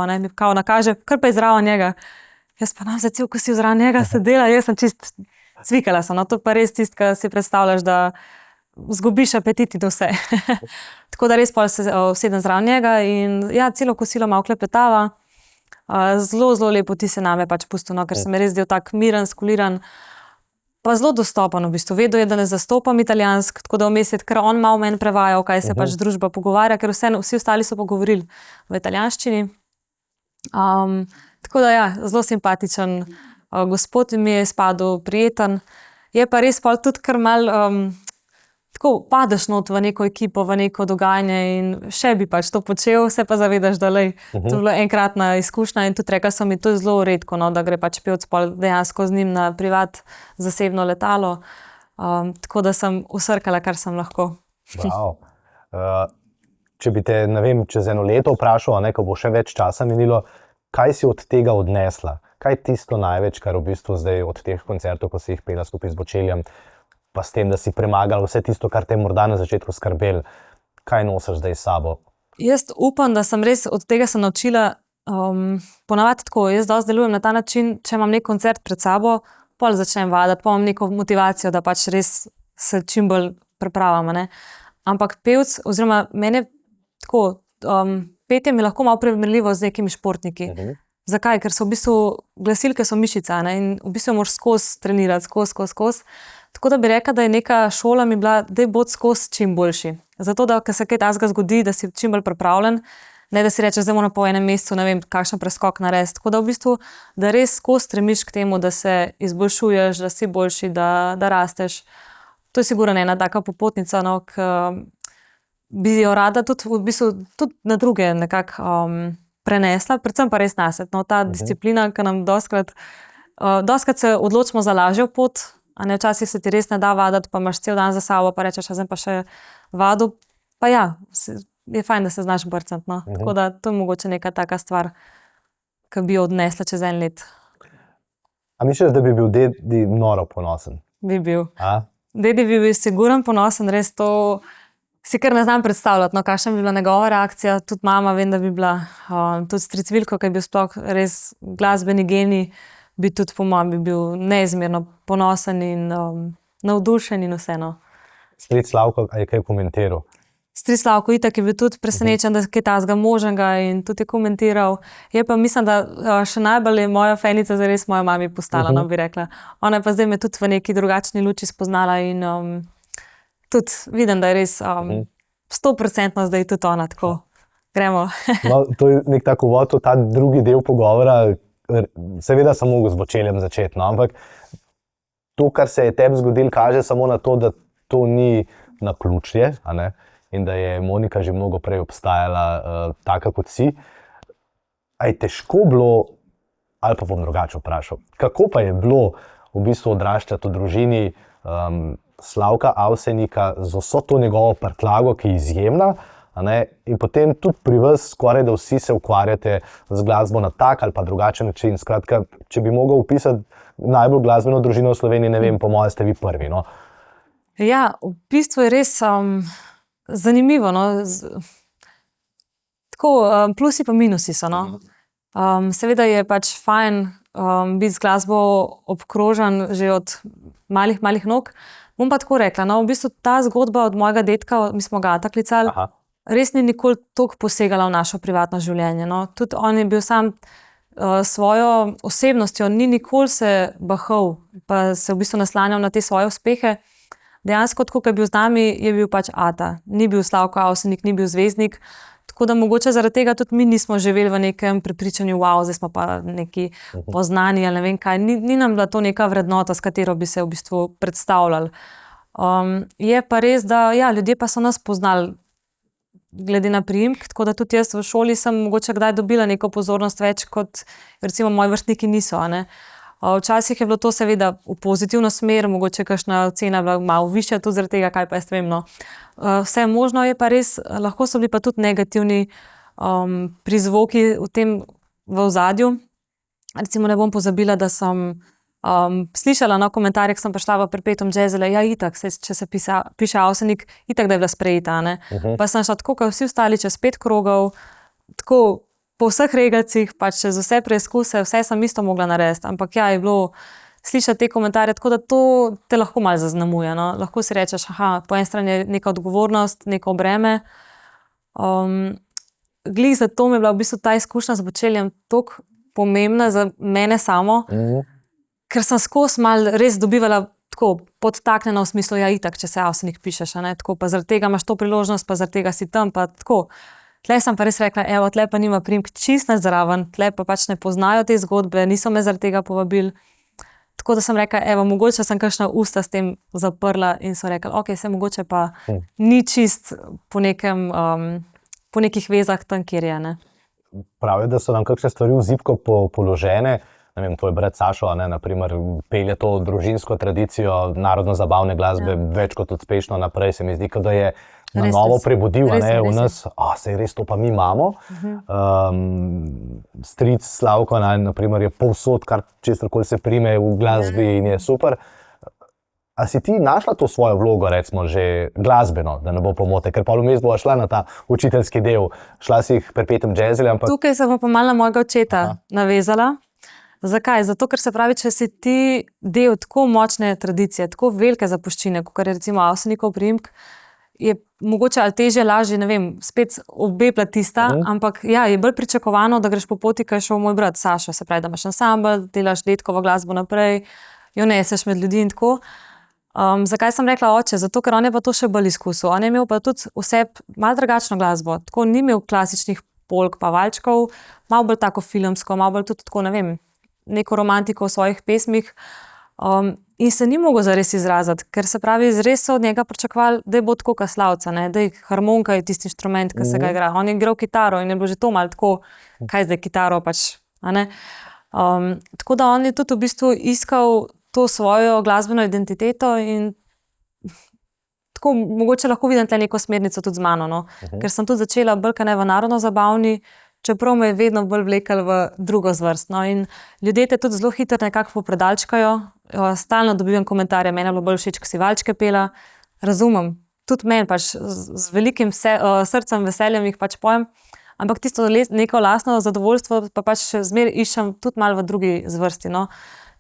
ne, mi kao nakaže, kar pa je zraven njega. Jaz pa nam za cel kosil zraven njega sedela, jaz sem čist cvikala sem, no, to pa res tisto, kar si predstavljaš, da zgubiš apetit in vse. Tako da res pa se usedem zraven njega in ja, celo kosilo malo klepetava, zelo, zelo lepo ti se name pač pustil, no, ker se mi res del tak miren, skuliran, pa zelo dostopen v bistvu, vedel je, da ne zastopam italijansk, tako da vmes je kar on malo meni prevajal, kaj se pač družba pogovarja, ker vsi ostali so pa govorili v italijanščini. Tako da ja, zelo simpatičen gospod mi je izpadel, prijeten, je pa res pol tudi kar malo, tako padeš not v neko ekipo, v neko dogajanje in še bi pač to počel, se pa zavedaš, da lej, to je bila enkratna izkušnja in tudi rekla sem mi, to je zelo redko, no, da gre pač pevec pol dejansko z njim na privat zasebno letalo, tako da sem usrkala, kar sem lahko. Wow. Če bi te, ne vem, čez 1 leto vprašal, ko bo še več časa minilo, kaj si od tega odnesla? Kaj je tisto največ, kar v bistvu zdaj od teh koncertov, ko si jih pela skupaj z Bočelijem, pa s tem, da si premagala vse tisto, kar te morda na začetku skrbel, kaj nosiš zdaj s sabo? Jaz upam, da sem res od tega se naučila, ponavadi tako, jaz dosti delujem na ta način, če imam nek koncert pred sabo, pol začnem vaditi, pa imam neko motivacijo, da pač res se čim bolj pripravim, ne. Ampak pevec, oziroma mene tako, petje mi lahko malo primerljivo z nekimi športniki. Zakaj? Ker so v bistvu, glasilke so mišica, ne, in v bistvu moraš skozi trenirati, skozi. Tako da bi rekla, da je neka šola mi bila, daj bod skozi čim boljši. Zato, da ko se kaj takega zgodi, da si čim bolj pripravljen, ne da si rečeš, zdaj moram po enem mesecu, ne vem, kakšen preskok narediti. Tako da v bistvu, da res skozi stremiš k temu, da se izboljšuješ, da si boljši, da rasteš. To je sigurno ena taka popotnica, no, ki bi jo rada tudi, v bistvu, tudi na druge nekako prenesla, predvsem pa res nase. No, ta disciplina, ki nam dostikrat se odločimo za lažjo pot, A ne, včasih se ti res ne da vaditi, pa imaš cel dan za sabo, pa rečeš, zdaj pa še vadu. Pa ja, je fajn, da se znaš brcati. No? Tako da to je mogoče neka taka stvar, ki bi jo odnesla čez en let. A misliš, da bi bil dedi noro ponosen? Bi bil. A? Dedi bi bil siguren ponosen, res to si kar ne znam predstavljati, no, kakšna bi bila njegova reakcija. Tudi mama, vem, da bi bila, tudi stric Vilko, ki je bil sploh res glasbeni genij, bi tudi po mojem bi bil neizmerno ponosen in navdušen in vseeno. Stric Slavko je kaj komentiral? Stric Slavko itak je bil tudi presenečen, da je kaj tazga možnega in tudi je komentiral. Je pa mislim, da še najbolj je moja fenica zares moja mami postala, no bi rekla. Ona je pa zdaj me tudi v neki drugačni luči spoznala in tudi vidim, da je res 100% zdaj tudi ona, tako. Gremo. No, to je nek tak uvod v ta drugi del pogovora. Seveda sem mogel z Bočeljem začeti, no, ampak to, kar se je tebi zgodilo, kaže samo na to, da to ni naključje, a ne? In da je Monika že mnogo prej obstajala taka kot si. A je težko bilo, ali pa bom drugače vprašal, kako pa je bilo v bistvu odraščati v družini Slavka Avsenika z vso to njegovo prtljago, ki je izjemna, a ne? In potem tudi pri vas skoraj, da vsi se ukvarjate z glasbo na tak ali pa drugačen način. Skratka, če bi mogel opisati najbolj glasbeno družino v Sloveniji, ne vem, po mojem ste vi prvi, no? Ja, v bistvu je res zanimivo, no. Tako, plusi pa minusi so, no. Seveda je pač fajn biti z glasbo obkrožen že od malih nog. Bom pa tako rekla, no, v bistvu ta zgodba od mojega dedka, mi smo ga Ata klicali, res ni nikoli toliko posegala v našo privatno življenje, no. Tudi on je bil sam svojo osebnostjo, ni nikoli se bahal, pa se v bistvu naslanjal na te svoje uspehe. Dejansko, tako, ko je bil z nami, je bil pač Ata. Ni bil Slavko Avsenik, ni bil zvezdnik. Tako da mogoče zaradi tega tudi mi nismo živeli v nekem prepričanju, wow, zdaj smo pa neki poznani ali ne vem kaj. Ni nam bila to neka vrednota, s katero bi se v bistvu predstavljali. Je pa res, da ja, ljudje pa so nas poznali glede na priimek, tako da tudi jaz v šoli sem mogoče kdaj dobila neko pozornost več, kot recimo moji vrstniki niso, a ne. Včasih je bilo to seveda v pozitivno smer, mogoče kakšna ocena bila malo višja, tudi zaradi tega, kaj pa jaz vem, no. Vse možno je pa res, lahko so bili pa tudi negativni prizvoki v ozadju. Recimo ne bom pozabila, da sem slišala na komentarje, ko sem prišla v Perpetuum Jazzile, ja itak, če se piše Avsenik, itak da je bila sprejeta, ne. Pa sem šla tako, kot vsi ostali, čez 5 krogov, tako po vseh regalcih, pač čez vse preizkuse, vse sem isto mogla narediti, ampak ja, je bilo slišati te komentarje, tako da to te lahko malo zaznamuje, no. Lahko si rečeš, po eni strani je neka odgovornost, neko breme. Glih zato mi je bila v bistvu ta izkušnja z Bočeljem toliko pomembna za mene samo, ker sem skozi malo res dobivala tako podtaknjeno v smislu, ja itak, če se Avsenik pišeš, a ne, tako, pa zaradi tega imaš to priložnost, pa zaradi tega si tam, pa tako. Tle sem pa res rekla, evo, tle pa nima priimek čisto zraven, tle pa pač ne poznajo te zgodbe, niso me zaradi tega povabili. Tako da sem rekla, evo, mogoče sem kakšna usta s tem zaprla in so rekli, ok, se mogoče pa ni čist po nekih vezah tam, kjer je, ne. Pravijo, da so nam kakšne stvari v zibko položene. Ne vem, tvoj brat Sašo, a ne, na primer, pelje to družinsko tradicijo narodno-zabavne glasbe več kot uspešno naprej. Se mi zdi, da je na novo prebudil, a ne, v nas, sej res to pa mi imamo. Stric Slavko, na primer, je povsod, kar česarkoli se prime v glasbi in je super. A si ti našla to svojo vlogo, recimo, že glasbeno, da ne bo pomote? Ker pa vmes bova šla na ta učiteljski del. Šla si jih Perpetuum Jazzile, ampak... Tukaj se bom pa malo na mojega očeta navezala. Zakaj? Zato, ker se pravi, če si ti del tako močne tradicije, tako velike zapuščine, kot je recimo Avsenikov priimek, je mogoče ali težje, lažje, ne vem, spet obe platista, ampak ja, je bolj pričakovano, da greš po poti, kaj je šel moj brat Sašo, se pravi, da imaš ansambel, delaš dedkovo glasbo naprej, jo neseš med ljudi in tako. Zakaj sem rekla oče? Zato, ker on je pa to še bolj izkusil. On je imel pa tudi vse malo drugačno glasbo, tako ni imel klasičnih polk pa valčkov, malo bolj tako filmsko, malo bolj tudi tako, ne vem, neko romantiko v svojih pesmih. In se ni mogel zares izraziti, ker se pravi, res so od njega pričakovali, da je bo tako kot Slavca, ne, da je harmonika je tisti inštrument, ki se ga igra. On je igral kitaro in je bilo že to malo tako, kaj zdaj kitaro pač, a ne. Tako da on je tudi v bistvu iskal to svojo glasbeno identiteto in tako mogoče lahko vidim tle neko smernico tudi z mano, no? Ker sem tudi začela bolj kot ne v narodno-zabavni, čeprav me je vedno bolj vlekel v drugo zvrst. No? In ljudje te tudi zelo hitro nekako popredalčkajo, stalno dobivam komentarje, meni je bilo bolj všeč, ko si valčke pela, razumem, tudi meni pač z velikim srcem, veseljem jih pač pojem, ampak tisto neko lastno zadovoljstvo pa pač še zmeraj iščem tudi malo v drugi zvrsti, no.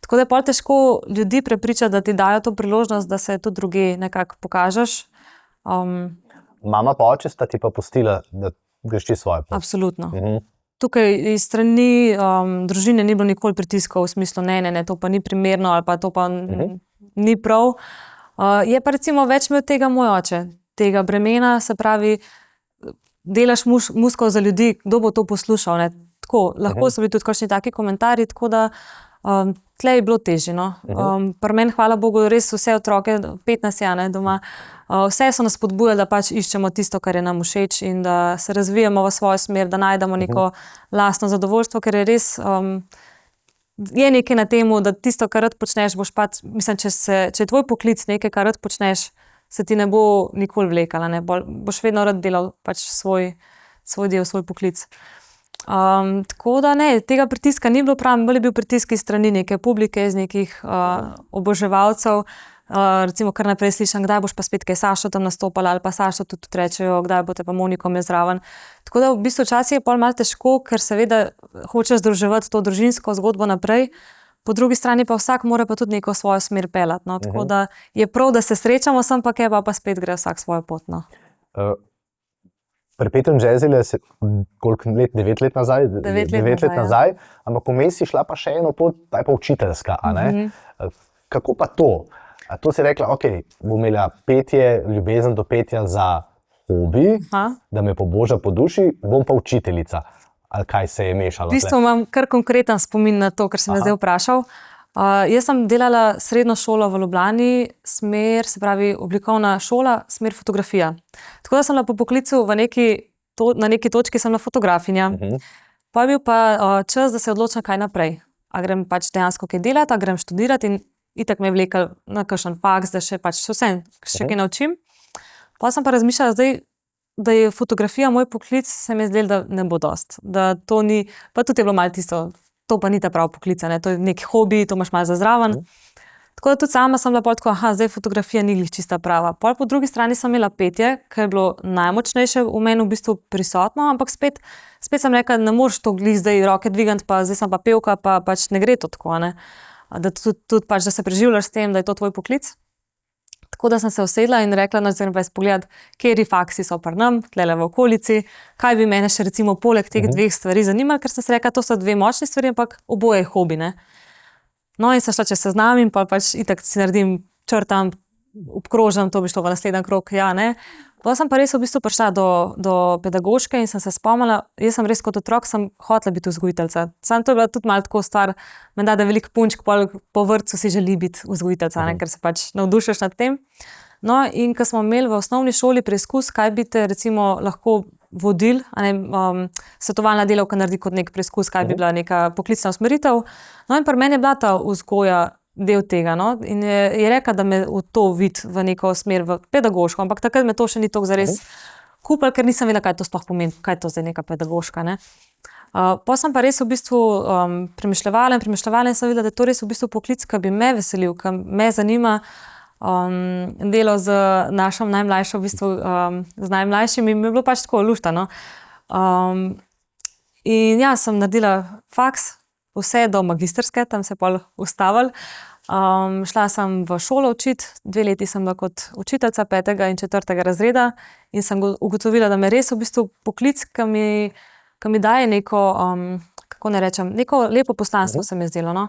Tako da je pol težko ljudi prepričati, da ti dajo to priložnost, da se tudi druge nekako pokažeš. Mama pa oče sta ti pa pustila, da greš ti svojo pot? Absolutno. Tukaj iz strani družine ni bilo nikoli pritiskov v smislu, ne, to pa ni primerno ali pa to pa ni prav. Je pa recimo več imel tega moj oče, tega bremena, se pravi, delaš muziko za ljudi, kdo bo to poslušal, ne? Tako, lahko so bili tudi kakšni taki komentarji, tako da tle je bilo težje, no. Pri meni, hvala Bogu, res vse otroke, 15 je, ne, doma, vse so nas spodbujali, da pač iščemo tisto, kar je nam všeč in da se razvijamo v svojo smer, da najdemo neko lastno zadovoljstvo, ker je res, je nekaj na temu, da tisto, kar rad počneš, boš pač, mislim, če je tvoj poklic nekaj, kar rad počneš, se ti ne bo nikoli vlekala, ne, boš vedno rad delal pač svoj del, svoj poklic. Tako da ne, tega pritiska ni bilo prav, bolj je bil pritisk iz strani neke publike, iz nekih oboževalcev, recimo kar naprej slišam, kdaj boš pa spet kaj Sašo tam nastopala, ali pa Sašo tudi rečejo, kdaj boste pa Moniko me zraven. Tako da v bistvu včasih je pol malo težko, ker seveda hočeš združevati to družinsko zgodbo naprej, po drugi strani pa vsak mora pa tudi neko svojo smer pelati, no, tako da je prav, da se srečamo, sem pa kaj pa spet gre vsak svojo pot, no. Pri Petru Džezilju je koliko let, 9 let nazaj? 9 let nazaj, ampak vmes si šla pa še eno pot, ta je pa učiteljska, a ne? Kako pa to? A to si rekla, ok, bom imela petje, ljubezen do petja za hobi, da me poboža po duši, bom pa učiteljica. Ali kaj se je mešalo? V bistvu imam kar konkreten spomin na to, kar si me zdaj vprašal. Jaz sem delala srednjo šolo v Ljubljani, smer, se pravi oblikovna šola, smer fotografija. Tako da sem bila po poklicu na neki točki sem bila fotografinja. Pa je bil pa čas, da se odločim, kaj naprej. A grem pač dejansko kaj delati, a grem študirati in itak me je vlekel na kakšen faks, da še pač še kaj naučim. Pa sem pa razmišljala zdaj, da je fotografija moj poklic, se mi je zdelo, da ne bo dost. Da to ni, pa tudi je bilo malo tisto, to pa ni ta prav poklic, ne, to je neki hobi, to imaš malo za zraven. Tako da tudi sama sem bila pol tako, zdaj fotografija ni glih čista prava. Pol po drugi strani sem imela petje, ker je bilo najmočnejše v meni v bistvu prisotno, ampak spet sem rekla, ne moreš to glih zdaj roke dvigati, pa zdaj sem pa pevka, pa pač ne gre to tako, ne. Da tudi pač, da se preživljaš s tem, da je to tvoj poklic. Tako da sem se usedla in rekla, no, zdaj pa pogledati, kateri faksi so pri nam, tlele v okolici, kaj bi mene še recimo poleg teh dveh stvari zanimali, ker sem se rekla, to so dve močni stvari, ampak oboje je hobi, ne. No, in sem šla čez seznam in pa pač itak si naredim, črtam, obkrožam, to bi šlo v naslednji krog, ja, ne. Potem sem pa res v bistvu prišla do pedagoške in sem se spomnila, jaz sem res kot otrok sem hotela biti vzgojiteljica. Samo to je bila tudi malo tako stvar, menda, da veliko punčk po vrtcu si želi biti vzgojiteljica, ker se pač navdušiš nad tem. No, in ko smo imeli v osnovni šoli preizkus, kaj bi te recimo lahko vodili, svetovalna delavka naredi kot nek preizkus, kaj bi bila neka poklicna usmeritev. No, in pri meni je bila ta vzgoja del tega, no, in je rekla, da me v to vidi v neko smer, v pedagoško, ampak takrat me to še ni toliko zares kupilo, ker nisem vedela, kaj to sploh pomeni, kaj je to zdaj neka pedagoška, ne. Potem sem pa res v bistvu premišljevala in sem videla, da je to res v bistvu poklic, ki bi me veselil, ki me zanima, delo z našo najmlajšo, v bistvu z najmlajšimi, mi je bilo pač tako lušta, no. In ja, sem naredila faks, vse do magistrske, tam se pol ustavili. Šla sem v šolo učiti, 2 leti sem bila kot učiteljica 5. in 4. razreda in sem ugotovila, da me res v bistvu poklic, ki mi daje neko, kako ne rečem, neko lepo poslanstvo se mi je zdelo, no.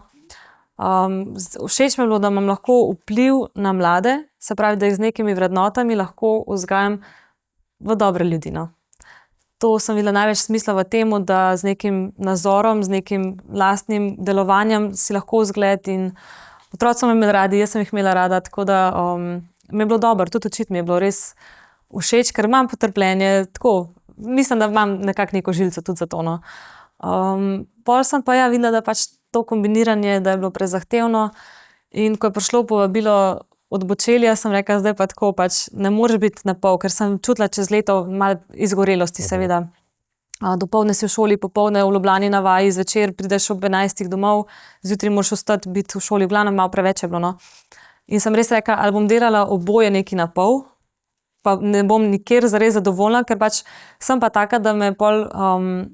Všeč mi je bilo, da imam lahko vpliv na mlade, se pravi, da jih z nekimi vrednotami lahko vzgajam v dobre ljudi, no. To sem videla največ smisla v tem, da z nekim nazorom, z nekim lastnim delovanjem si lahko vzgled in otroci so me imeli radi, jaz sem jih imela rada, tako da mi je bilo dobro, tudi učiti mi je bilo res všeč, ker imam potrpljenje, tako, mislim, da imam nekako neko žilico tudi za to, no. Pol sem pa ja videla, da pač to kombiniranje, da je bilo prezahtevno In ko je prišlo povabilo od Bočelija, sem rekla, zdaj pa tako, pač ne moreš biti na pol, ker sem čutila čez leto malo izgorelosti, seveda. Dopoldne si v šoli, popoldne v Ljubljani na vaji, zvečer prideš ob 11 domov, zjutraj moraš ostati biti v šoli, v glavnem malo preveč je bilo, no. In sem res rekla, ali bom delala oboje neki na pol, pa ne bom nikjer zares zadovoljna, ker pač sem pa taka, da me pol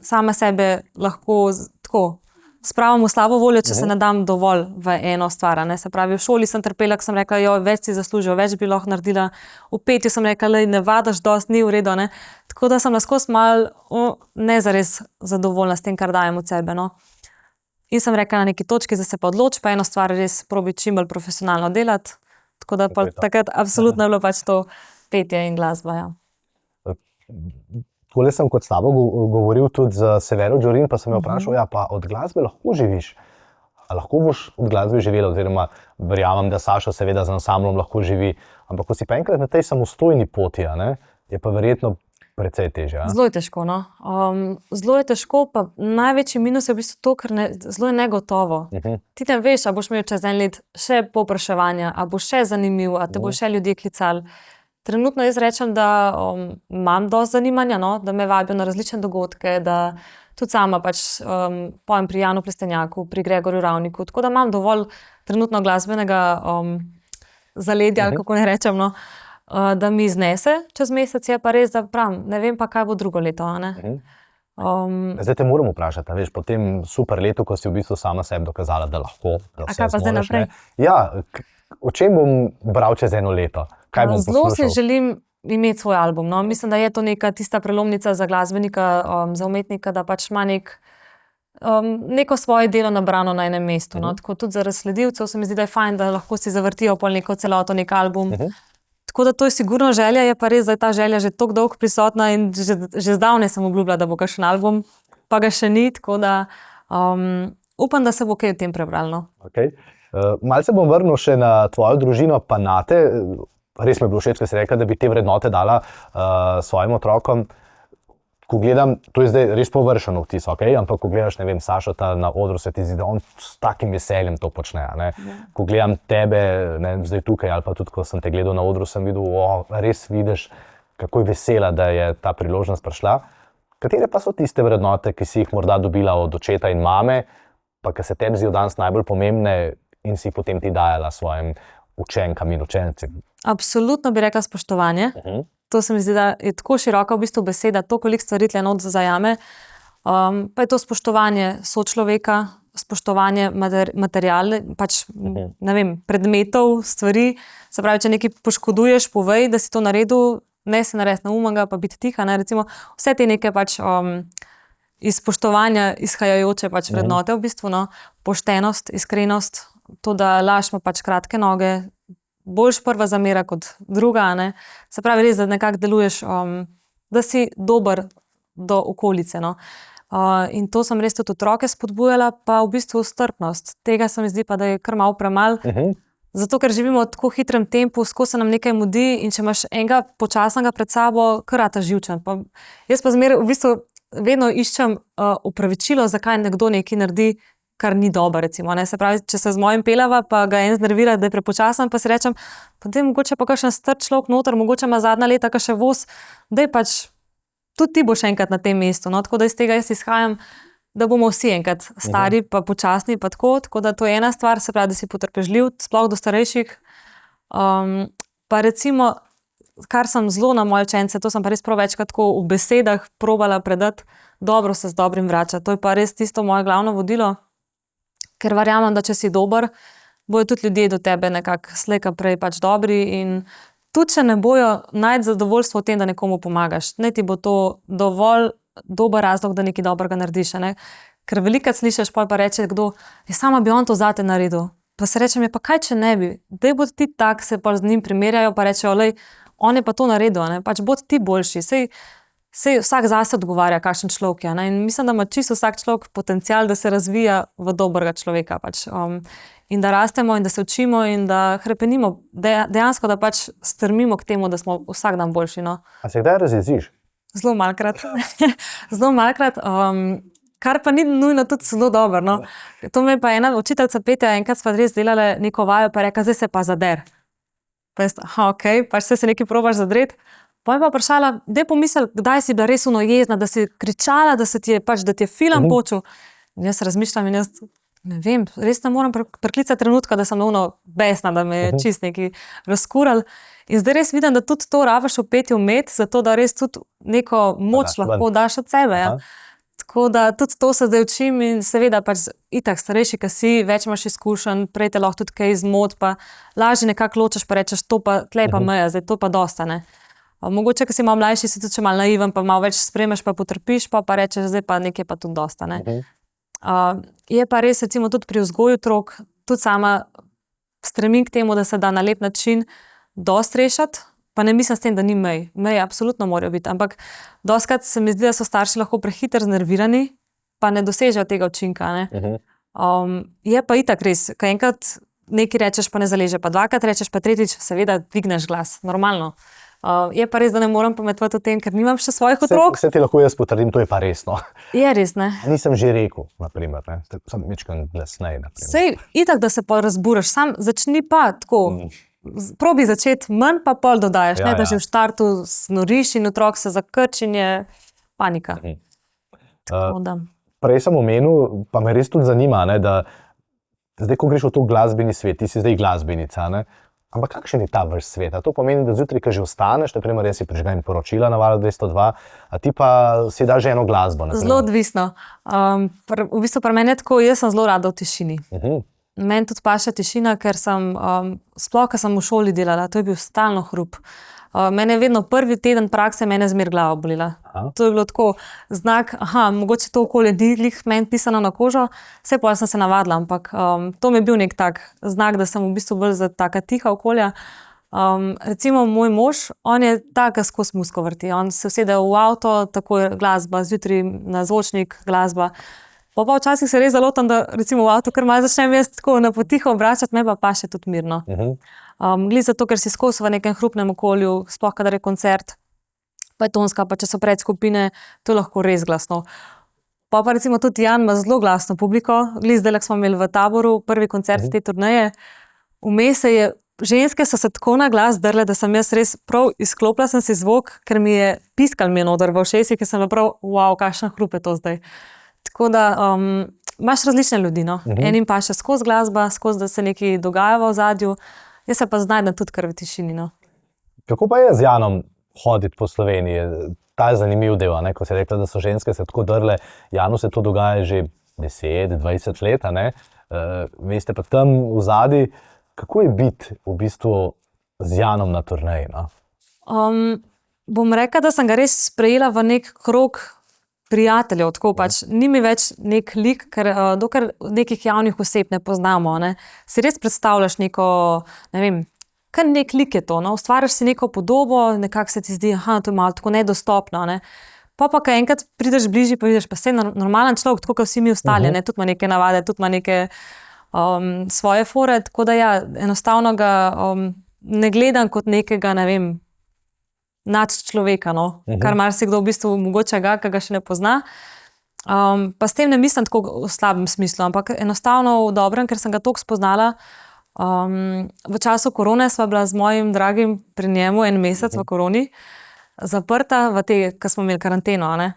sama sebe lahko tako spravim v slabo voljo, če se ne dam dovolj v eno stvar, ne. Se pravi, v šoli sem trpela, ko sem rekla, več si zaslužil, več bi lahko naredila. V petju sem rekla, ne vadaš dosti, ni v redu, ne. Tako da sem skozi malo ne zares zadovoljna s tem, kar dajem od sebe, no. In sem rekla na neki točki, da se pa odloči, pa eno stvar res probi čim bolj profesionalno delati. Tako da pa takrat absolutno je bilo pač to petje in glasba, ja. Tole sem kot s tabo govoril tudi z Severo Džurin, pa sem jo vprašal, pa od glasbe lahko živiš? A lahko boš od glasbe živela, oziroma verjamem, da Saša seveda z ansamblom lahko živi, ampak ko si pa enkrat na tej samostojni poti, je pa verjetno precej težje. Zelo je težko, no. Zelo je težko, pa največji minus je v bistvu to, ker zelo je negotovo. Ti ne veš, a boš imel čez en let še povpraševanja, a boš še zanimiv, a te bo še ljudje klicali. Trenutno jaz rečem, da imam dosti zanimanja, no, da me vabijo na različne dogodke, da tudi sama pač pojem pri Janu Plestenjaku, pri Gregorju Ravniku, tako da imam dovolj trenutno glasbenega zaledja, ali kako ne rečem, no, da mi znese čez mesec, je pa res, da pravim, ne vem pa, kaj bo drugo leto, ne. Zdaj te moram vprašati, veš, po tem super letu, ko si v bistvu sama sebi dokazala, da lahko, da vse zmoreš. A kaj pa zdaj naprej? Ja, o čem bom bral čez eno leto? Zelo si želim imeti svoj album, no. Mislim, da je to neka tista prelomnica za glasbenika, za umetnika, da pač ima neko svoje delo nabrano na enem mestu, no. Tako tudi za sledilcev se mi zdi, da je fajn, da lahko si zavrtijo pol neko celoto, nek album. Tako da to je sigurno želja, je pa res, da je ta želja že toliko dolgo prisotna in že zdavnaj sem obljubila, da bo kakšen album, pa ga še ni, tako da upam, da se bo kaj v tem prebralo, no. Okay. Malce bom vrnil še na tvojo družino, pa nate. Res mi je bilo všeč, ko si rekla, da bi te vrednote dala svojim otrokom. Ko gledam, to je zdaj res površen vtis, ampak ko gledaš, ne vem, Sašota na odru, se ti zdi, da on s takim veseljem to počne, ne. Ko gledam tebe, ne, zdaj tukaj, ali pa tudi, ko sem te gledal na odru, sem videl, res vidiš, kako je vesela, da je ta priložnost prišla. Katere pa so tiste vrednote, ki si jih morda dobila od očeta in mame, pa ki se tebi zdijo danes najbolj pomembne in si jih potem ti dajala svojim učenkam in učencem? Absolutno bi rekla spoštovanje. To se mi zdi, da je tako široka v bistvu beseda, to, koliko stvari tle not zajame. Pa je to spoštovanje sočloveka, spoštovanje materialne, pač, ne vem, predmetov, stvari. Se pravi, če nekaj poškoduješ, povej, da si to naredil, ne se narediti neumnega, pa biti tiha, ne, recimo, vse te neke pač iz spoštovanja izhajajoče pač vrednote v bistvu, no, poštenost, iskrenost, to, da laž ima pač kratke noge, boljš prva zamera kot druga, ne. Se pravi res, da nekako deluješ, da si dober do okolice, no. In to sem res tudi otroke spodbujala, pa v bistvu strpnost. Tega se mi zdi pa, da je kar malo premalo. Zato, ker živimo v tako hitrem tempu, skozi se nam nekaj mudi in če imaš enega počasnega pred sabo, kar rata živčen. Pa jaz pa zmeraj v bistvu vedno iščem opravičilo, zakaj nekdo nekaj naredi, kar ni dobro, recimo, ne. Se pravi, če se z mojim pelava, pa ga en znervira, da je prepočasen, pa si rečem, pa daj mogoče pa kakšen strt človek noter, mogoče ima zadnja leta kakšen voz, daj pač, tudi ti boš enkrat na tem mestu, no. Tako da iz tega jaz izhajam, da bomo vsi enkrat stari, pa počasni, pa tako da to je ena stvar, se pravi, da si potrpežljiv, sploh do starejših. Pa recimo, kar sem zelo na moje učence, to sem pa res prav večkrat tako v besedah probala predati, dobro se z dobrim vrača. To je pa res tisto moje glavno vodilo, ker verjamem, da če si dober, bojo tudi ljudje do tebe nekako slej ka prej pač dobri in tudi če ne bojo najti zadovoljstvo v tem, da nekomu pomagaš. Naj ti bo to dovolj dober razlog, da nekaj dobrega narediš, ne. Ker velikokrat slišiš, pol pa reče kdo, sama bi on to zate naredil. Pa se rečem, pa kaj, če ne bi? Daj bod ti tak, se pa z njim primerjajo, pa rečejo, lej, on je pa to naredil, ne. Pač bod ti boljši, sej vsak zase odgovarja, kakšen človek je, ne. In mislim, da ima čisto vsak človek potencial, da se razvija v dobrega človeka, pač. In da rastemo in da se učimo in da hrepenimo, dejansko, da pač strmimo k temu, da smo vsak dan boljši, no. A se kdaj razjeziš? Zelo malokrat. Zelo malokrat. kar pa ni nujno tudi zelo dobro. No. To me je pa ena učiteljica petja, enkrat sva res delala neko vajo, pa reka, zdaj se pa zader. Pa jaz, ok, pač se nekaj probaš zadret. Pa je pa vprašala, daj pomisli, kdaj si bila res jezna, da si kričala, da ti je film počel. In jaz razmišljam in jaz ne vem, res ne morem preklicati trenutka, da sem besna, da me je čist neki razkural. In zdaj res vidim, da tudi to rabiš v petju imeti, zato da res tudi neko moč lahko daš od sebe. Ja. Tako da tudi to se zdaj učim in seveda pač itak starejši, ki si, več imaš izkušenj, prej te lahko tudi kaj zmot, pa lažje nekako ločeš pa rečeš, to pa tlej pa meja, zdaj to pa dosta, ne. Mogoče, ko si malo mlajši, si tudi malo naiven, pa malo več spremeš, pa potrpiš, pa rečeš, zdaj pa nekaj pa tudi dosta, ne. Je pa res, recimo tudi pri vzgoju otrok, tudi sama stremim k temu, da se da na lep način dosti rešiti, pa ne mislim s tem, da ni mej. Meje absolutno morajo biti, ampak dostikrat se mi zdi, da so starši lahko prehitro znervirani, pa ne dosežejo tega učinka, ne. Je pa itak res, ko enkrat nekaj rečeš, pa ne zaleže, pa dvakrat rečeš, pa tretjič, seveda dvigneš glas, normalno. Je pa res, da ne morem pametovati o tem, ker nimam še svojih otrok. Vse ti lahko jaz potrdim, to je pa resno. Je res, ne. Nisem že rekel, naprimer, ne. Sem večkrat glasnej, naprimer. Sej, itak, da se pa razburaš, sam začni pa tako, probi začeti manj, pa pol dodajaš, ne, da že v štartu snoriš in otrok se zakrči in je panika. Tako da. Prej sem omenil, pa me res tudi zanima, ne, da zdaj, ko greš v to glasbeni svet, ti si zdaj glasbenica, ne, ampak kakšen je ta vaš svet? To pomeni, da zjutraj, ko že ostaneš, naprimer, jaz si prižgem poročila na Valu 202, a ti pa si daš že eno glasbo. Naprimer. Zelo odvisno. V bistvu pri meni je tako, jaz sem zelo rada v tišini. Meni tudi paše tišina, ker sem, sploh, ko sem v šoli delala, to je bil stalno hrup. Mene je vedno prvi teden prakse, mene zmer glava bolela. To je bilo tako znak, mogoče to okolje ni glih meni pisano na kožo, vse pa sem se navadila, ampak to mi je bil nek tak znak, da sem v bistvu bolj za taka tiha okolja. Recimo moj mož, on je tak, skozi muziko vrti, on se usede v avto, tako je glasba, zjutraj na zvočnik glasba. Pa včasih se res zalotam, da recimo v avtu kar malo začnem jaz tako na potiho obračati, me pa paše tudi mirno. Glih zato, ker si skozi v nekem hrupnem okolju, sploh kadar je koncert, pa je tonska, pa če so predskupine, to je lahko res glasno. Pa recimo tudi Jan ima zelo glasno publiko, glih zdajle smo imeli v Taboru prvi koncert te turneje, vmes se je, ženske so se tako na glas drle, da sem jaz res prav izklopila sem si zvok, ker mi je piskal mi je noter v ušesih, ker sem bila prav, wow, kakšen hrup je to zdaj. Tako da imaš različne ljudi, no. Enim pa še skozi glasba, skozi, da se nekaj dogaja v ozadju, jaz se pa znajdem tudi kar v tišini, no. Kako pa je z Janom hoditi po Sloveniji? Ta je zanimiv del, ne? Ko si rekla, da so ženske se tako drle, Janu se to dogaja že 10-20 let, ne? Veste pa tam v zadnji, kako je biti v bistvu z Janom na turneji, no? Bom rekla, da sem ga res sprejela v nek krog prijateljev, tako pač, ni mi več nek lik, ker dokler nekih javnih oseb ne poznamo, ne, si res predstavljaš neko, ne vem, kar nek lik je to, no, ustvariš si neko podobo, nekako se ti zdi, to je malo tako nedostopno, ne, pa ko enkrat prideš bližje, pa vidiš, pa se normalen človek, tako kot vsi mi ostali, ne, tudi ima neke navade, tudi ima neke svoje fore, tako da ja, enostavno ga ne gledam kot nekega, ne vem, nad človeka, no, kar marsikdo v bistvu mogoče ga, ki ga še ne pozna. Pa s tem ne mislim tako v slabem smislu, ampak enostavno v dobrem, ker sem ga toliko spoznala. V času korone sva bila z mojim dragim pri njemu en mesec v koroni, zaprta v ko smo imeli karanteno, ne.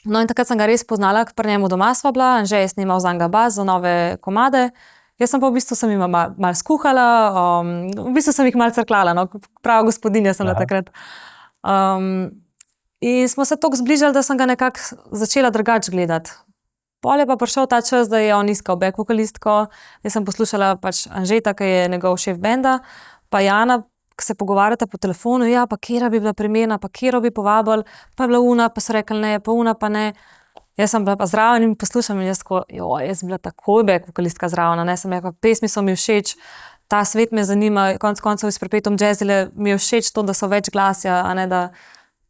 No in takrat sem ga res spoznala, pri njemu doma sva bila, Anže je snimal zanj bas za nove komade. Jaz sem pa v bistvu sem jima malo skuhala, v bistvu sem jih malo crklala, no, prava gospodinja sem bila takrat. In smo se toliko zbližali, da sem ga nekako začela drugače gledati. Pol je pa prišel ta čas, da je on iskal back vokalistko, jaz sem poslušala pač Anžeta, ki je njegov šef benda, pa Jana, ki se pogovarjata po telefonu, ja, pa katera bi bila primerna, pa katero bi povabili, pa je bila una, pa so rekli ne, pa una, pa ne. Jaz sem bila pa zraven in poslušam in jaz tako, jaz sem bila takoj back vokalistka zraven, ne, sem rekla, pesmi so mi všeč, ta svet me zanima, konec koncev s Perpetuum Jazzile mi je všeč to, da so več glasja, a ne, da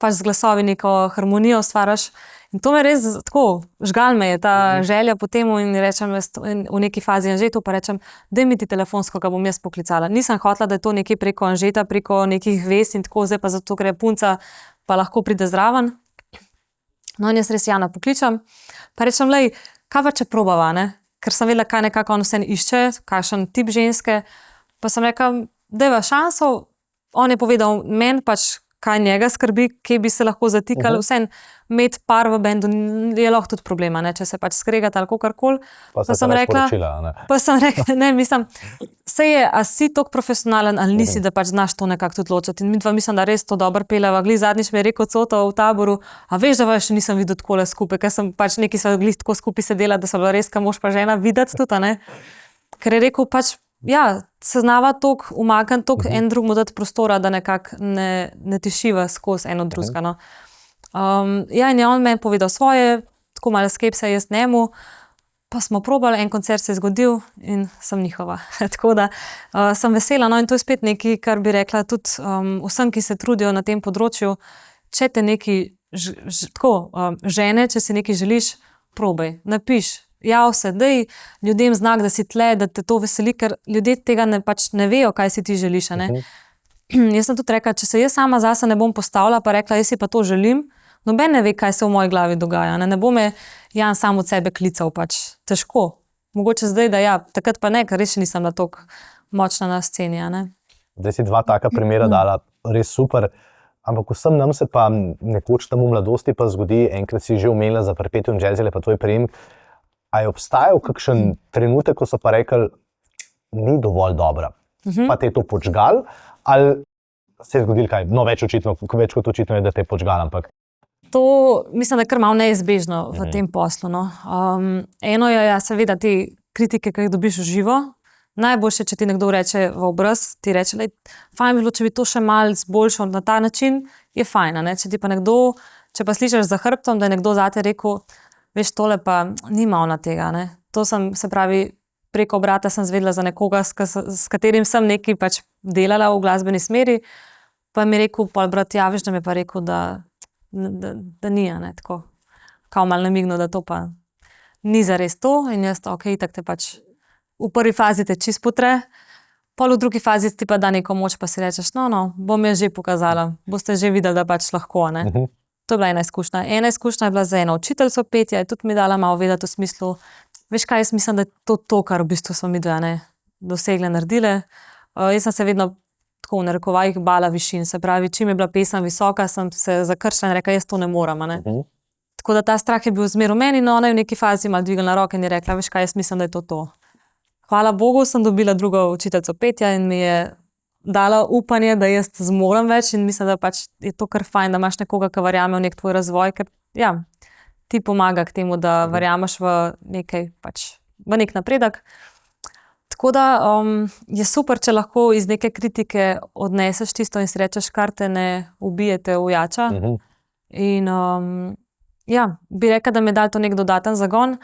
pač z glasovi neko harmonijo stvaraš. In to me res tako, žgal me je ta želja po temu in rečem v neki fazi Anžetu, pa rečem, daj mi ti telefonsko, ga bom jaz poklicala. Nisem hotela, da je to nekaj preko Anžeta, preko nekih vest in tako, zdaj pa zato, ker je punca, pa lahko pride zraven. No in jaz res Jana pokličem, pa rečem, lej, kaj pa če probava, ne? Ker sem vedela, kaj nekako on vse išče, kakšen tip ženske, pa sem rekla, dajva šanso, on je povedal meni pač, kaj njega skrbi, kje bi se lahko zatikali, vseeno imeti par v bendu je lahko tudi problema, ne? Če se pač skregata ali kakorkoli. Pa sem rekla, ne, mislim, saj je, a si toliko profesionalen ali nisi, da pač znaš to nekako tudi ločiti. In midva mislim, da res to dobro peleva. Glih zadnjič mi je rekel Coto v taboru, a veš, da še nisem videl takole skupaj, ker sem pač neki sva glih tako skupaj sedela, da so bila res, ka mož pa žena videti tudi, ne? Ker je rekel pač, ja, se znava toliko umakniti, toliko en drugemu dati prostora, da nekako ne tišiva skozi eno drugega, no. Ja, in je on meni povedal svoje, tako malo skepse, jaz njemu, pa smo probali, en koncert se je zgodil in sem njihova. Tako da sem vesela, no in to je spet nekaj, kar bi rekla tudi vsem, ki se trudijo na tem področju, če te nekaj žene, če si nekaj želiš, probaj, napiš. Jav se, daj ljudem znak, da si tle, da te to veseli, ker ljudje tega pač ne vejo, kaj si ti želiš, ne. Jaz sem tudi rekla, če se jaz sama zase ne bom postavila, pa rekla, jaz si pa to želim, noben ne ve, kaj se v moji glavi dogaja, ne bo me Jan sam od sebe klical, pač težko. Mogoče zdaj, da ja, takrat pa ne, ker res še nisem bila toliko močna na sceni, ne. Zdaj si dva taka primera dala, res super, ampak vsem nam se pa nekoč tam v mladosti pa zgodi, enkrat si že omenila za Perpetuum Jazzile, pa tvoj priimek. A je obstajal kakšen trenutek, ko so pa rekli, ni dovolj dobra, pa te je to počgal, ali se je zgodilo kaj? No, več kot očitno je, da te je počgal, ampak... To mislim, da je kar malo neizbežno v tem poslu, no. Eno je, ja, seveda, te kritike, ki jih dobiš v živo, najboljše, če ti nekdo reče v obraz, ti reče, lej, fajn bi bilo, če bi to še malo zboljšal na ta način, je fajn, ne, če pa slišiš za hrbtom, da je nekdo zate rekel, veš, tole pa nima ona tega, ne. To sem, se pravi, preko brata sem zvedela za nekoga, s katerim sem nekaj pač delala v glasbeni smeri, pa mi je rekel, pol brat, ja, veš, da mi je pa rekel, da ni, ne, tako. Kao malo namignil, da to pa ni zares to in jaz, okej, itak te pač v prvi fazi te čist potre, pol v drugi fazi ti pa da neko moč, pa si rečeš, no, bom jaz že pokazala, boste že videli, da pač lahko, ne. To je bila ena izkušnja. Ena izkušnja je bila za eno učiteljico petja, je tudi mi dala malo vedeti v smislu, veš kaj, jaz mislim, da je to, kar v bistvu smo mi dve, ne, dosegle, naredile. Jaz sem se vedno tako v narekovajih bala višin, se pravi, čim je bila pesem visoka, sem se zakršila in rekla, jaz to ne moram, ne. Tako da ta strah je bil zmer v meni, no ona je v neki fazi malo dvignila roke in je rekla, veš kaj, jaz mislim, da je to. Hvala Bogu, sem dobila drugo učiteljico petja in mi je dala upanje, da jaz zmorem več in mislim, da pač je to kar fajn, da imaš nekoga, ki verjame v nek tvoj razvoj, ker ja, ti pomaga k temu, da verjameš v nekaj, pač v nek napredek. Tako da je super, če lahko iz neke kritike odneseš tisto in si rečeš, kar te ne ubije, te ujača. In ja, bi rekla, da mi je dal to nek dodaten zagon.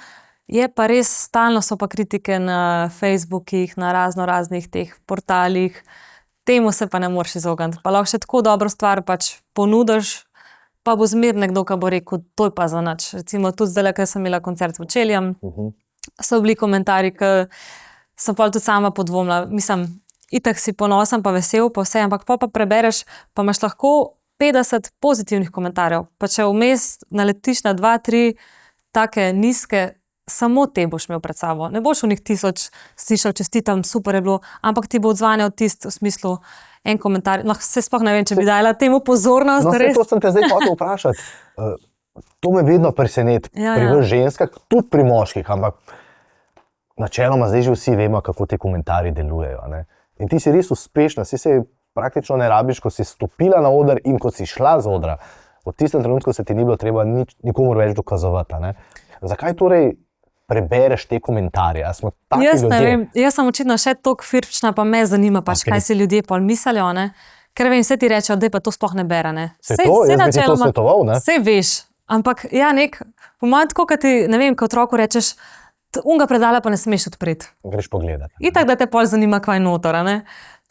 Je pa res, stalno so pa kritike na Facebookih, na raznih teh portalih, temu se pa ne moreš izogniti. Pa lahko še tako dobro stvar pač ponudiš, pa bo zmer nekdo, ki bo rekel, to je pa za nič. Recimo tudi zdaj, ker sem imela koncert v Čeljem, so bili komentarji, ki sem pa tudi sama podvomila. Mislim, itak si ponosen, pa vesel, pa vse, ampak pa prebereš, pa imaš lahko 50 pozitivnih komentarjev. Pa če vmes naletiš na 2-3 take nizke, samo te boš imel pred sabo. Ne boš v njih 1000 slišal, čestitam, super je bilo, ampak ti bo odzvanjal tisti v smislu en komentar. No, se sploh ne vem, če bi dala temu pozornost. No, to sem te zdaj hotel vprašati. To me vedno preseneti pri vas ženskah, tudi pri moških, ampak načeloma zdaj že vsi vemo, kako te komentarji delujejo, ne. In ti si res uspešna, si se praktično ne rabiš, ko si stopila na oder in ko si šla z odra. V tistem trenutku se ti ni bilo treba nikomur več dokazovati, ne. Zakaj torej prebereš te komentarje? Smo taki ljudje? Jaz ne vem, jaz sem očitno še toliko firpčna, pa me zanima pač, kaj si ljudje pol mislijo, ne. Ker vem, vse ti rečejo, da pa to sploh ne bere, ne. Jaz bi ti to svetoval, ne. Saj veš, ampak ja, po mojem tako, kad ti, ne vem, kot otroku rečeš, unga predala pa ne smeš odpreti. Greš pogledati. Itak, da te pol zanima, kaj noter, ne.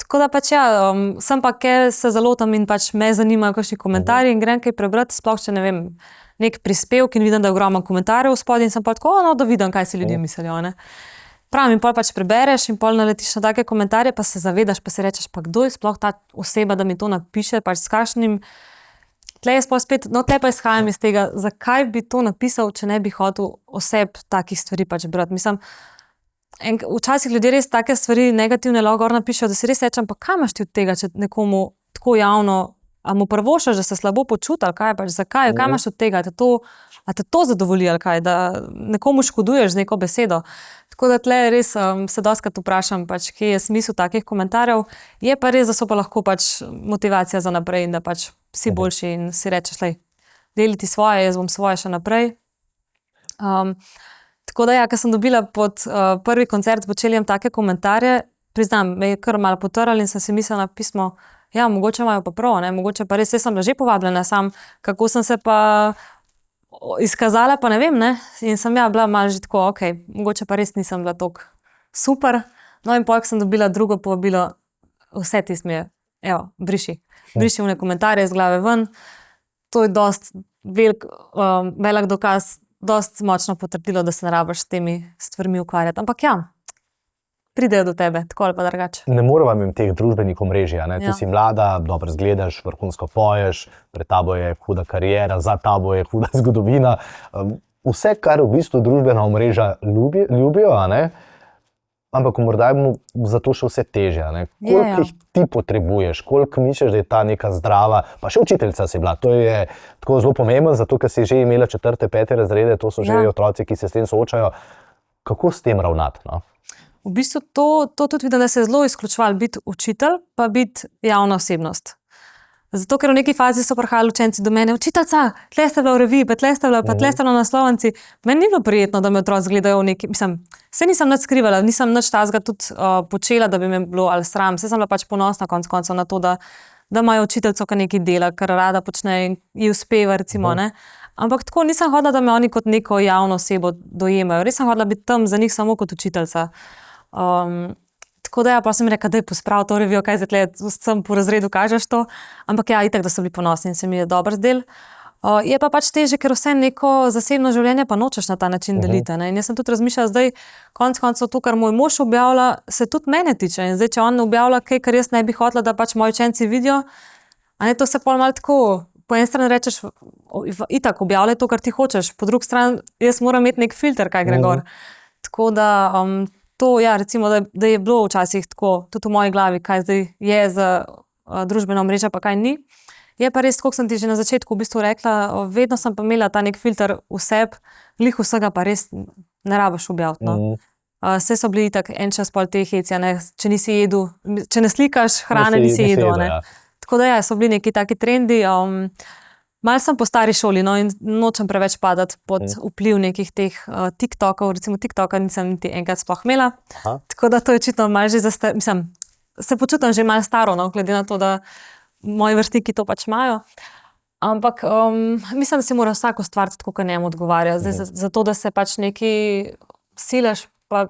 Tako da pač ja, sem pa kaj se zalotam in pač me zanimajo kakšni komentarji in grem kaj prebrati, sploh če ne vem, nek prispevek in vidim, da je ogromno komentarjev v spodaj in sem pa tako, da vidim, kaj si ljudje mislijo, ne. Pravim, in pol pač prebereš in pol naletiš na take komentarje, pa se zavedaš, pa si rečeš, pa kdo je sploh ta oseba, da mi to napiše, pač s kakšnim tle jaz pa spet, no tle pa izhajam iz tega, zakaj bi to napisal, če ne bi hotel oseb takih stvari pač brati. Mislim, včasih ljudje res take stvari negativne lahko gor napišejo, da si res rečem, pa kaj imaš ti od tega, če nekomu tako javno, a mu prvošaš, da se slabo počuti, ali kaj pač, zakaj, kaj imaš od tega, a te to zadovolji, ali kaj, da nekomu škoduješ z neko besedo. Tako da tle res se dostikrat vprašam, pač, kje je smisel takih komentarjev, je pa res, da so pa lahko pač motivacija za naprej in da pač si boljši in si rečeš, lej, deliti svoje, jaz bom svoje še naprej. Tako da ja, ko sem dobila pod prvi koncert z Bočelijem take komentarje, priznam, me je kar malo potrl in sem si mislila pismo, ja, mogoče imajo pa prav, ne, mogoče pa res, jaz sem bila že povabljena, sam kako sem se pa izkazala, pa ne vem, ne, in sem ja bila malo že tako, okej, mogoče pa res nisem bila toliko super, no in potem sem dobila drugo povabilo, vse tisto mi je, evo, briši vne komentarje iz glave ven, to je dost velik dokaz, dost močno potrdilo, da se ne rabiš s temi stvarmi ukvarjati. Ampak ja, pridejo do tebe, tako ali pa drugače. Ne moreva imeti teh družbenih omrežij, ne? Ti si mlada, dobro izgledaš, vrhunsko poješ, pred tabo je huda kariera, za tabo je huda zgodovina. Vse, kar v bistvu družbena omrežja ljubijo, a ne? Ampak morda je zato še vse težje. Koliko jih ti potrebuješ, koliko misliš, da je ta neka zdrava, pa še učiteljica si bila, to je tako zelo pomembno, zato ker si že imela 4., 5. razrede, to so že otroci, ki se s tem soočajo. Kako s tem ravnati? No? V bistvu to tudi vidim, da se je zelo izključevalo biti učitelj, pa biti javna osebnost. Zato, ker v neki fazi so prihajali učenci do mene, učiteljica, tle ste bila v reviji, pa tle ste bila na naslovnici. Meni ni bilo prijetno, da me otroci gledajo v neki, mislim, se nisem nič skrivala, nisem nič tazga tudi počela, da bi me bilo ali sram, se sem bila pač ponosna konec koncev na to, da imajo učiteljico, ki nekaj dela, kar rada počne in ji uspeva, recimo, ne. Ampak tako nisem hodila, da me oni kot neko javno osebo dojemajo, res sem hodila biti tam za njih samo kot učiteljica. Tako da ja, pa sem rekla, daj pospravi to revijo, kaj zdaj tle vsem po razredu kažeš to, ampak ja, itak, da so bili ponosni in se mi je dobro zdel. Je pa pač težje, ker vse neko zasebno življenje pa nočeš na ta način deliti, ne, in jaz sem tudi razmišljala zdaj, konec koncev to, kar moj mož objavlja, se tudi mene tiče in zdaj, če on objavlja kaj, kar jaz ne bi hotela, da pač moji učenci vidijo, a ne, to se pol malo tako, po eni strani rečeš, itak objavljaj to, kar ti hočeš, po drugi strani jaz moram imeti nek filter, kaj gre gor. Tako da to, ja, recimo, da je bilo včasih tako, tudi v moji glavi, kaj zdaj je za družbena omrežja, pa kaj ni. Je pa res, kot sem ti že na začetku v bistvu rekla, vedno sem pa imela ta nek filter vseb, glih vsega pa res ne rabiš objaviti, no. Vse so bili itak en čas pol te hece, ne, če nisi jedel, če ne slikaš hrane, nisi jedel, ne. Tako da ja, so bili neki taki trendi, malo sem po stari šoli, no, in nočem preveč padati pod vpliv nekih teh TikTokov, recimo TikToka nisem niti enkrat sploh imela, tako da to je očitno malo že mislim, se počutim že malo staro, no, glede na to, da moji vrstniki to pač imajo, ampak mislim, da si mora vsak ustvariti tako, kot njemu odgovarja, zdaj zato, da se pač neki silaš, pa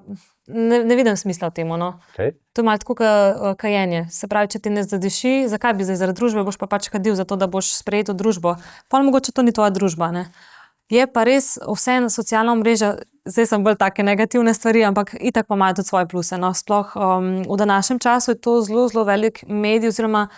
ne vidim smisla v tem, no. To je malo tako kajenje, se pravi, če ti ne zadiši, zakaj bi zdaj zaradi družbe, boš pa pač kadil zato, da boš sprejet v družbo, pol mogoče to ni tvoja družba, ne. Je pa res vse socialna omrežja, zdaj sem bolj take negativne stvari, ampak itak pa imajo tudi svoje pluse, no, sploh v današnjem času je to zelo, zelo velik medij oziroma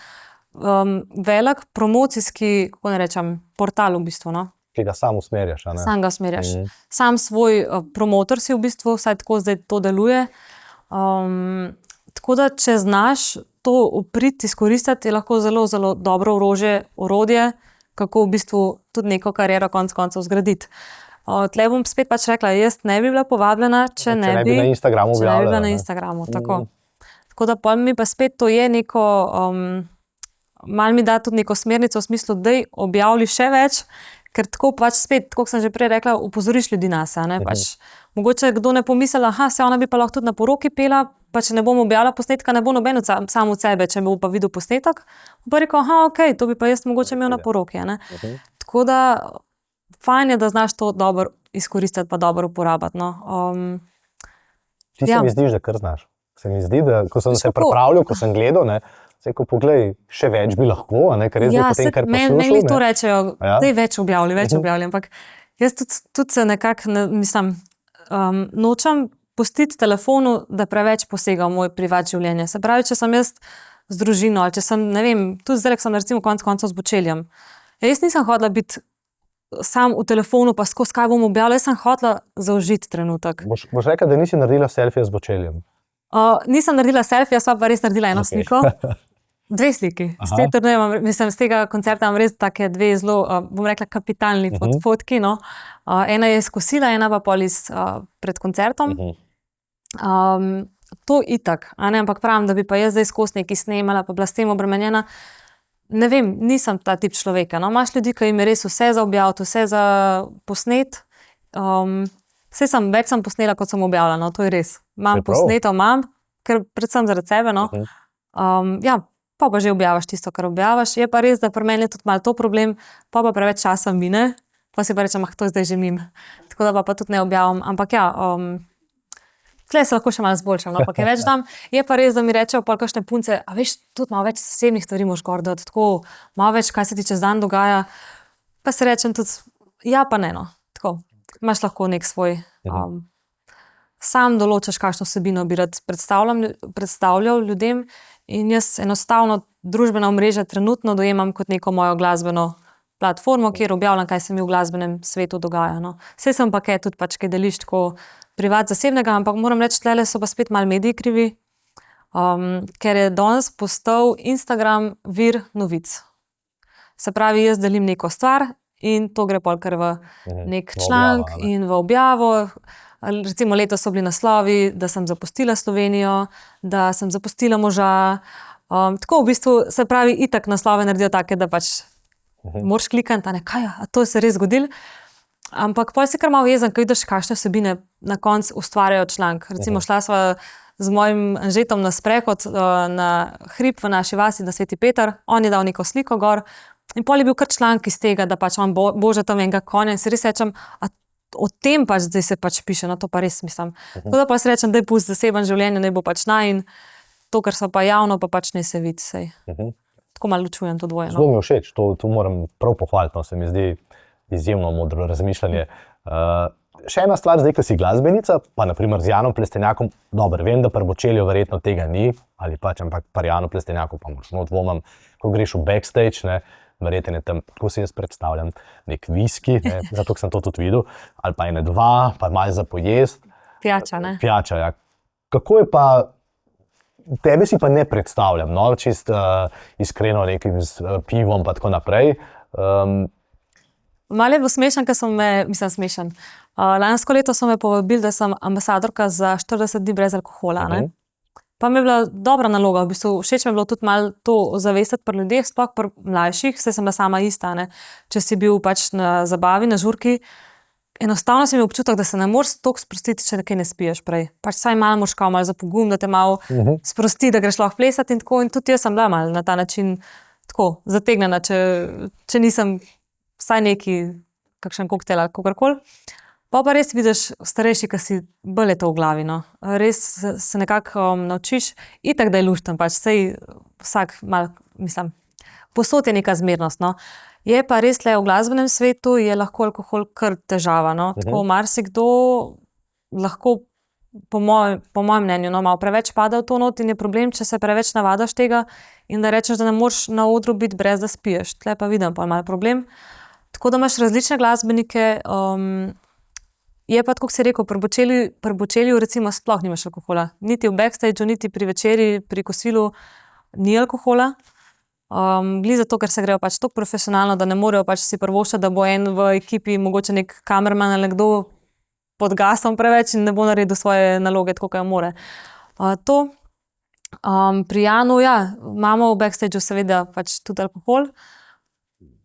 velik promocijski, kako ne rečem, portal v bistvu, no. Ki ga sam usmerjaš, a ne? Sam ga usmerjaš. Sam svoj promotor si v bistvu, vsaj tako zdaj to deluje. Tako da, če znaš to upriti, izkoristiti, je lahko zelo, zelo dobro orodje, kako v bistvu tudi neko kariero konec koncev zgraditi. Tle bom spet pač rekla, jaz ne bi bila povabljena, če ne bi na Instagramu objavljala. Če ne bi bila na Instagramu, tako. Tako da pol mi pa spet to je neko, malo mi da tudi neko smernico v smislu, daj objavlji še več, ker tako pač spet, kot sem že prej rekla, upozoriš ljudi nase, ne, pač mogoče kdo ne pomisli, se ona bi pa lahko tudi na poroki pela, pa če ne bom objavila posnetka, ne bo noben sam od sebe, če bo pa videl posnetek, pa rekel, okej, to bi pa jaz mogoče imel na poroki, ne. Tako da, fajn je, da znaš to dobro izkoristiti, pa dobro uporabiti, no. Ti se mi zdiš, da kar znaš. Se mi zdi, da ko sem se pripravljal, ko sem gledal, ne, se ko poglej, še več bi lahko, ne, ker jaz bi potem kar poslušal. Meni to rečejo, daj več objavljaj, ampak jaz tudi se nekako, mislim, nočem pustiti telefonu, da preveč posega v moj privat življenje. Se pravi, če sem jaz z družino, ali če sem, ne vem, tudi zdaj, ko sem recimo konec koncev z Bočeljem, Jaz nisem hodila biti sam v telefonu, pa skozi kaj bom objavila, jaz sem hodila zaužiti trenutek. Boš rekla, da nisi naredila selfija z Bočeljem? Nisem naredila selfija, sva pa res naredila eno sliko. 2 sliki. Z tega koncerta imam res take 2 zelo, bom rekla, kapitalni fotki. No. Ena je iz kosila, ena pa pol pred koncertom. To itak, ampak pravim, da bi pa jaz zdaj skozi nekaj snemala, pa bila s tem obremenjena. Ne vem, nisem ta tip človeka. No. Imaš ljudi, ki jim je res vse za objaviti, vse za posnet. Več sem posnela, kot sem objavila, no, to je res. Imam posneto, ker predvsem zaradi sebe. No. Pa že objaviš tisto, kar objaviš. Je pa res, da pri meni je tudi malo to problem, pa preveč časa mine, pa si pa rečem, to je zdaj že mim. Tako da pa tudi ne objavim. Ampak ja, tle se lahko še malo zboljšam, no, pa kaj več dam. Je pa res, da mi rečejo pol kakšne punce, a veš, tudi malo več zasebnih stvari moraš gor dati, tako malo več, kaj se ti čez dan dogaja. Pa se rečem tudi, ja pa ne, no, tako. Imaš lahko nek svoj, sam določaš, kakšno vsebino bi rad predstavljal ljudem in jaz enostavno družbena omrežja trenutno dojemam kot neko mojo glasbeno platformo, kjer objavljam, kaj se mi v glasbenem svetu dogaja, no. Saj sem pa kaj tudi pač kaj deliš tako privat zasebnega, ampak moram reči, tlele so pa spet malo mediji krivi, ker je danes postal Instagram vir novic. Se pravi, jaz delim neko stvar in to gre pol kar v nek članek in v objavo. Recimo letos so bili naslovi, da sem zapustila Slovenijo, da sem zapustila moža. Tako v bistvu, se pravi, itak naslove naredijo take, da pač moraš klikati, a to se res zgodilo. Ampak pol si kar malo jezen, ko vidiš, kakšne vsebine na koncu ustvarjajo članek. Recimo šla sva z mojim Anžetom na sprehod na hrib v naši vasi, na Sveti Peter, on je dal neko sliko gor in pol je bil kar članek iz tega, da pač on boža tam enega konja in si res rečem, a o tem pač zdaj se pač piše, no to pa res mislim. Tako da pa si rečem, da je pusti zaseben življenje, ne bo pač in to, kar so pa javno, pa pač ne se vidi sej. Tako malo ločujem to dvoje. Zelo mi je všeč, to moram prav pohvaliti, no, se mi zdi izjemno modro razmišljanje. Še ena stvar, zdaj, ko si glasbenica, pa naprimer z Janom Plestenjakom, dobro, vem, da pri Bočelju verjetno tega ni, ali pač, ampak pri Janu Plestenjaku pa močno dvomim, ko greš v backstage, ne, verjetno je tam, ko si jaz predstavljam, nek viski, ne, zato sem to tudi videl, ali pa ene 2, pa malo za pojest. Pijača, ne? Pijača, ja. Kako je pa, tebe si pa ne predstavljam, no, čist iskreno nekim pivom pa tako naprej. Malo je bilo smešen, ker smešen. Lansko leto so me povabili, da sem ambasadorka za 40 dni brez alkohola. Pa mi je bila dobra naloga, v bistvu všeč mi je bilo tudi malo to ozavestiti pri ljudeh, sploh pri mlajših, saj sem bila sama ista, ne. Če si bil pač na zabavi, na žurki, enostavno si imel občutek, da se ne moreš toliko sprostiti, če nekaj ne spiješ prej. Pač saj malo moraš malo za pogum, da te malo sprosti, da greš lahko plesati in tako. In tudi jaz sem bila malo na ta način tako zategnjena, če nisem vsaj neki, kakšen koktel ali kakorkoli. Pa res vidiš starejši, ki si bolj je to v glavi, no. Res se nekako naučiš, itak da je lušten, pač sej vsak malo, mislim, posod je neka zmernost, no. Je pa res le v glasbenem svetu je lahko alkohol kar težava, no. Tako marsikdo lahko, po mojem mnenju, no, malo preveč pada v to not in je problem, če se preveč navadaš tega in da rečeš, da ne moreš na odru biti brez da spiješ. Tle pa vidim pa malo problem. Tako da imaš različne glasbenike, je pa, tako si rekel, pri Bočelju recimo sploh nimaš alkohola. Niti v backstageu, niti pri večeri, pri kosilu ni alkohola. Glih zato, ker se grejo pač tako profesionalno, da ne morejo pač si privoščiti, da bo en v ekipi, mogoče nek kamerman ali kdo pod gasom preveč in ne bo naredil svoje naloge tako, kot more. Pri Janu, ja, imamo v backstageu seveda pač tudi alkohol.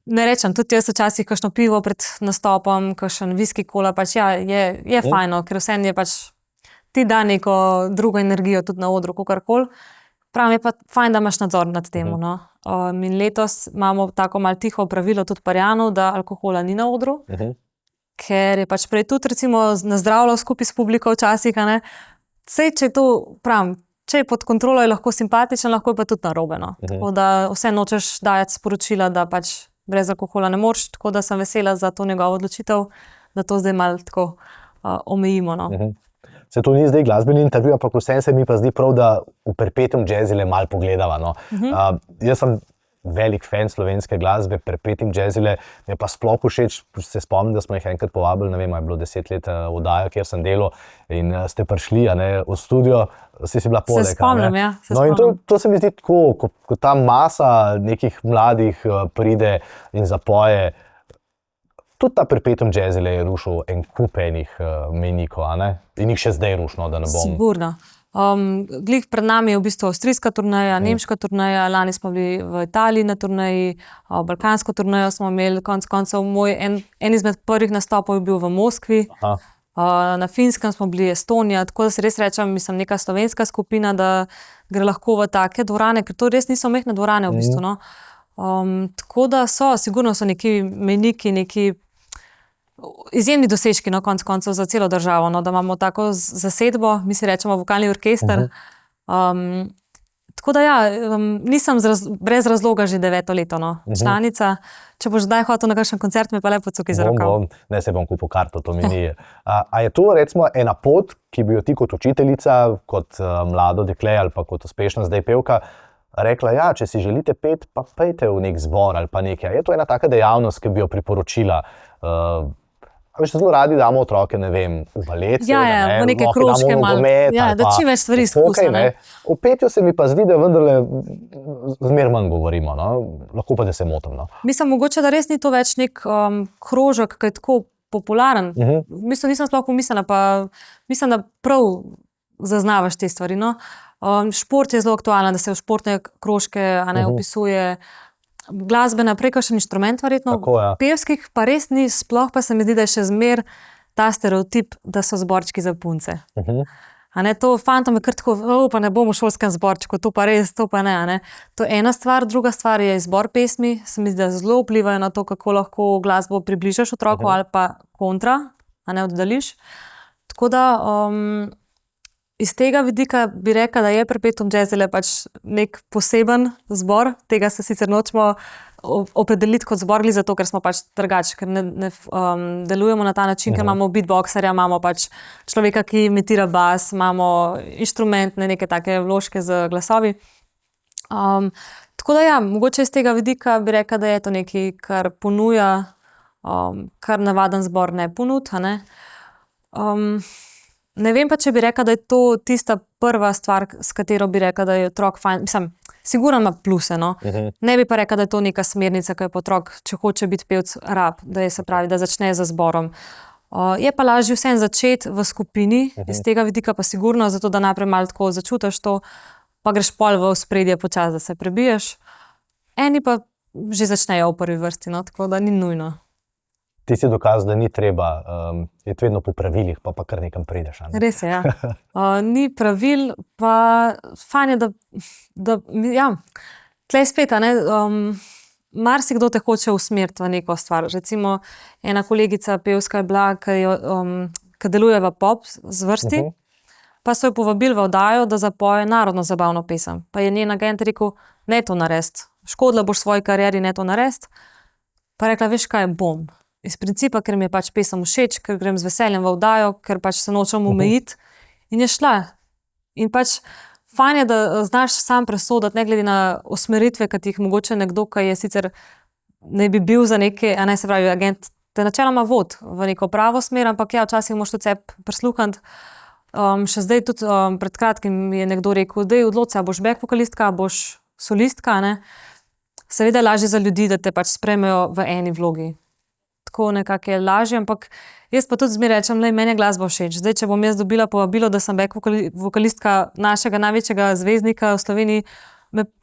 Ne rečem, tudi jaz včasih kakšno pivo pred nastopom, kakšen viski, kola, pač ja, je fajno, ker vseeno je pač ti da neko drugo energijo tudi na odru, kakorkoli. Pravim, je pa fajn, da imaš nadzor nad tem, no. In letos imamo tako malo tiho pravilo tudi pri Janu, da alkohola ni na odru, ker je pač prej tudi recimo nazdravljal skupaj s publiko včasih, a ne. Sej, če je to, pravim, če je pod kontrolo, je lahko simpatičen, lahko je pa tudi narobe, no. Tako da vse nočeš dajati sporočila, da pač brez alkohola ne moreš, tako da sem vesela za to njegovo odločitev, da to zdaj malo tako omejimo, no. Se to ni zdaj glasbeni intervju, ampak vsem se mi pa zdi prav, da v Perpetuum Jazzile malo pogledava, no. Jaz sem velik fan slovenske glasbe, prepetim jazzile, mi je pa sploh všeč, se spomnim, da smo jih enkrat povabili, ne vem, je bilo 10 let vdaja, kjer sem delal in ste prišli v studio, si bila poleg. Se spomnim, ja. No in to se mi zdi tako, ko ta masa nekih mladih pride in zapoje, tudi ta prepetim jazzile je rušil en kup enih mejnikov, a ne? In jih še zdaj rušno, da ne bom. Sigurno. Glih pred nami je v bistvu avstrijska turneja, nemška turneja, lani smo bili v Italiji na turneji, balkansko turnejo smo imeli, konec koncev moj en izmed prvih nastopov je bil v Moskvi, na Finskem smo bili Estonija, tako da se res rečem, mislim, neka slovenska skupina, da gre lahko v take dvorane, ker to res niso mehne dvorane v bistvu, no. Tako da sigurno so neki mejniki, neki izjemni dosežki, no, konec koncev za celo državo, no, da imamo tako zasedbo, mi si rečemo vokalni orkester. Tako da ja, nisem brez razloga že 9 leto, no, članica. Če boš kdaj hotel na kakšen koncert, me pa lepo cukaj za rokav. Ne, se bom kupil karto, to mi ni. A je to recimo ena pot, ki bi jo ti kot učiteljica, kot mlado dekle ali pa kot uspešna zdaj pevka, rekla, ja, če si želite pet, pa pejte v nek zbor ali pa nekaj. Je to ena taka dejavnost, ki bi jo priporočila? Veš, zelo radi damo otroke, ne vem, v balet, v neke krožke malo, da čim več stvari izkusi. V petju se mi pa zdi, da vendarle zmer manj govorimo, no? Lahko pa, da se motim. No? Mislim, mogoče, da res ni to več nek krožek, ki je tako popularen. Mislim, nisem sploh pomislila, pa mislim, da prav zaznavaš te stvari. No? Šport je zelo aktualen, da se v športne krožke opisuje. Glasbena prej kakšen inštrument verjetno, pevskih pa res ni, sploh pa se mi zdi, da je še zmer ta stereotip, da so zborčki za punce. To fantom je kar tako, pa ne bom v šolskem zborčku, to pa res, to pa ne. To je ena stvar, druga stvar je izbor pesmi, se mi zdi, da zelo vplivajo na to, kako lahko glasbo približaš otroku ali pa kontra, oddališ. Tako da iz tega vidika bi rekla, da je prepetum jazzile pač nek poseben zbor, tega se sicer nočemo opredeliti kot zbor, zato ker smo pač drugačni, ker ne delujemo na ta način, ker imamo beatboxerja, imamo pač človeka, ki imitira bas, imamo inštrumentne neke take vložke z glasovi. Tako da ja, mogoče iz tega vidika bi rekla, da je to nekaj, kar ponuja, kar navaden zbor ne ponudi, Ne vem pa, če bi rekla, da je to tista prva stvar, s katero bi rekla, da je otrok fajn. Mislim, sigurno ima pluse, no. Ne bi pa rekla, da je to neka smernica, ki je otrok, če hoče biti pevec, rab, da je, se pravi, da začne z zborom. Je pa lažje vseeno začeti v skupini, iz tega vidika pa sigurno, zato da najprej malo tako začutiš to, pa greš pol v ospredje počasi, da se prebiješ. Eni pa že začnejo v prvi vrsti, no, tako da ni nujno. Ti si dokaz, da ni treba, je vedno po pravilih, pa kar nekam prideš. Res je, ja. Ni pravil, pa fajn je, da ja, tlej spet, marsikdo te hoče usmeriti v neko stvar. Recimo, ena kolegica pevska je bila, ki deluje v pop zvrsti, pa so jo povabili v oddajo, da zapoje narodno zabavno pesem. Pa je njen agent rekel, ne to narediti, škodila boš svoji karieri, ne to narediti. Pa rekla, veš kaj, bom. Iz principa, ker mi je pač pesem všeč, ker grem z veseljem v oddajo, ker pač se nočem omejiti in je šla. In pač fajn je, da znaš sam presoditi, ne glede na usmeritve, ki ti jih mogoče nekdo, ki je sicer ne bi bil za neke, se pravi, agent te načeloma vod v neko pravo smer, ampak ja, včasih moraš tudi sebe prisluhniti. Še zdaj tudi pred kratkim mi je nekdo rekel, daj odloči, a boš back vokalistka, a boš solistka, Seveda je lažje za ljudi, da te pač sprejmejo v eni vlogi. Tako nekako je lažje, ampak jaz pa tudi zmeraj rečem, meni je glasba všeč. Zdaj, če bom jaz dobila povabilo, da sem back vokalistka našega največjega zvezdnika v Sloveniji,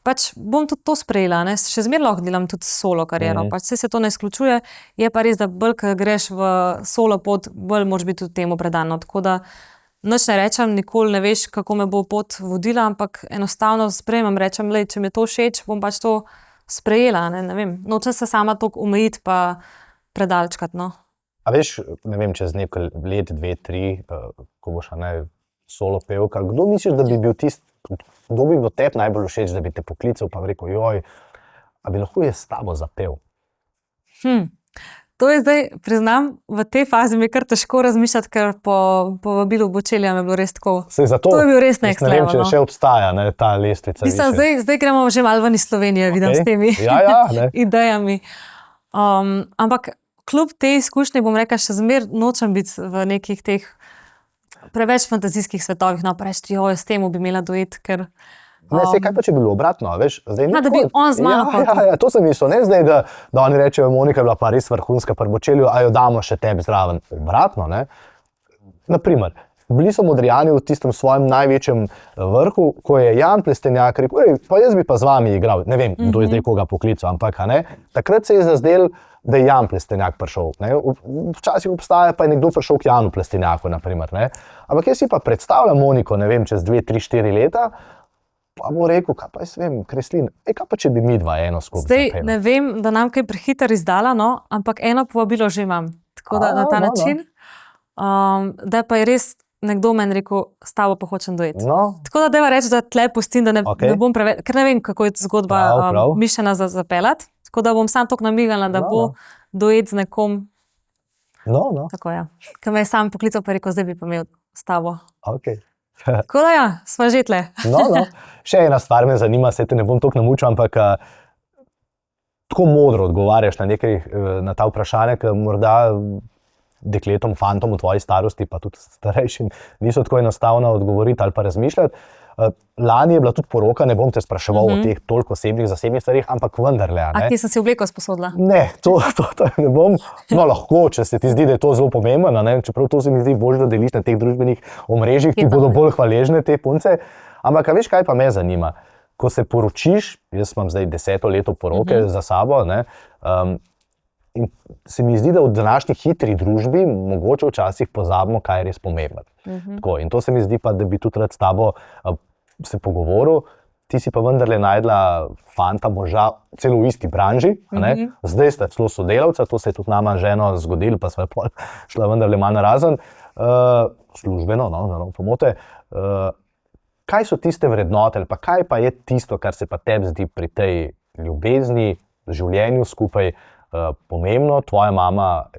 pač bom tudi to sprejela, Še zmeraj lahko delam tudi solo kariero, pač se to ne izključuje, je pa res, da bolj, ko greš v solo pot, bolj moraš biti tudi temu predano, tako da nič ne rečem, nikoli ne veš, kako me bo pot vodila, ampak enostavno sprejemam, rečem, če mi je to všeč, bom pač to sprejela, ne vem, nočem se sama toliko omejiti pa predalčkati, no. A veš, ne vem, čez nekaj let, 2, 3, ko boš solo pevka, kdo misliš, da bi bil kdo bi bil tebi najbolj všeč, da bi te poklical, pa rekel, joj, a bi lahko jaz s tabo zapel? To je zdaj, priznam, v tej fazi mi je kar težko razmišljati, ker po vabilu Bočelija mi je bilo res tako. To je bil res next level. Ne vem, če še obstaja ta lestvica. Mislim, zdaj gremo že malo ven iz Slovenije, vidim s temi idejami. Ampak kljub tej izkušnji bom rekla, še zmer nočem biti v nekih teh preveč fantazijskih svetovih, no pa reči, s tem bi imela duet, ker... Ne, sej, kaj pa, če bi bilo obratno, veš? Da bi on z mano. Ja, to sem mislil, ne zdaj, da oni rečejo, Monika je bila pa res vrhunska pri Bočelju, a jo damo še tebi zraven. Obratno, ne? Naprimer, bili so Modrijani v tistem svojem največjem vrhu, ko je Jan Plestenjak rekel, pa jaz bi pa z vami igral. Ne vem, kdo je zdaj koga poklical, ampak ne. Takrat se je zazdel, da je Jan Plestenjak prišel. Ne? Včasih obstaja, pa je nekdo prišel k Janu Plestenjaku, naprimer. Ne? Ampak jaz si pa predstavljam Moniko, ne vem, čez 2, 3, 4 leta, pa bo rekel, kaj pa jaz vem, Kreslin, kaj pa če bi mi dva eno skupaj zapela? Zdaj ne vem, da nam kaj prehiter izdala, no, ampak eno povabilo že imam. Tako da na ta način, da pa je res nekdo meni rekel, s tabo pa hočem duet. Tako da deva reči, da tle pustim, da ne bom preveč, ker ne vem, kako je zgodba mišljena za zapeljati. Tako da bom sam toliko namigala, da bo duet z nekom. Tako ja. Ker me je sam poklical pa rekel, zdaj bi pa imel s tabo. Tako da ja, sva že tle. Še ena stvar me zanima, se te ne bom toliko namučil, ampak tako modro odgovarjaš na ta vprašanja, ker morda dekletom, fantom v tvoji starosti, pa tudi starejšim, niso tako enostavno odgovoriti ali pa razmišljati. Lani je bila tudi poroka, ne bom te spraševal o teh toliko osebnih, zasebnih stvarih, ampak vendarle. A ti sem si obleko sposodila? Ne, to ne bom. No, lahko, če se ti zdi, da je to zelo pomembno, čeprav to se mi zdi bolj, da deliš na teh družbenih omrežjih, ki bodo bolj hvaležne te punce. Ampak, a veš, kaj pa me zanima? Ko se poročiš, jaz imam zdaj 10. leto poroke za sabo, in se mi zdi, da v današnji hitri družbi mogoče včasih pozabimo, kaj je res pomembno. In to se mi zdi pa, da bi tudi rad s tabo se pogovoril. Ti si pa vendarle najdla fanta, moža, celo v isti branži. Zdaj sta celo sodelavca, to se je tudi nama ženo zgodilo, pa sva šla vendarle malo narazen. Službeno, pomote. Kaj so tiste vrednote, ali pa kaj pa je tisto, kar se pa tebi zdi pri tej ljubezni, življenju skupaj pomembno? Tvoja mama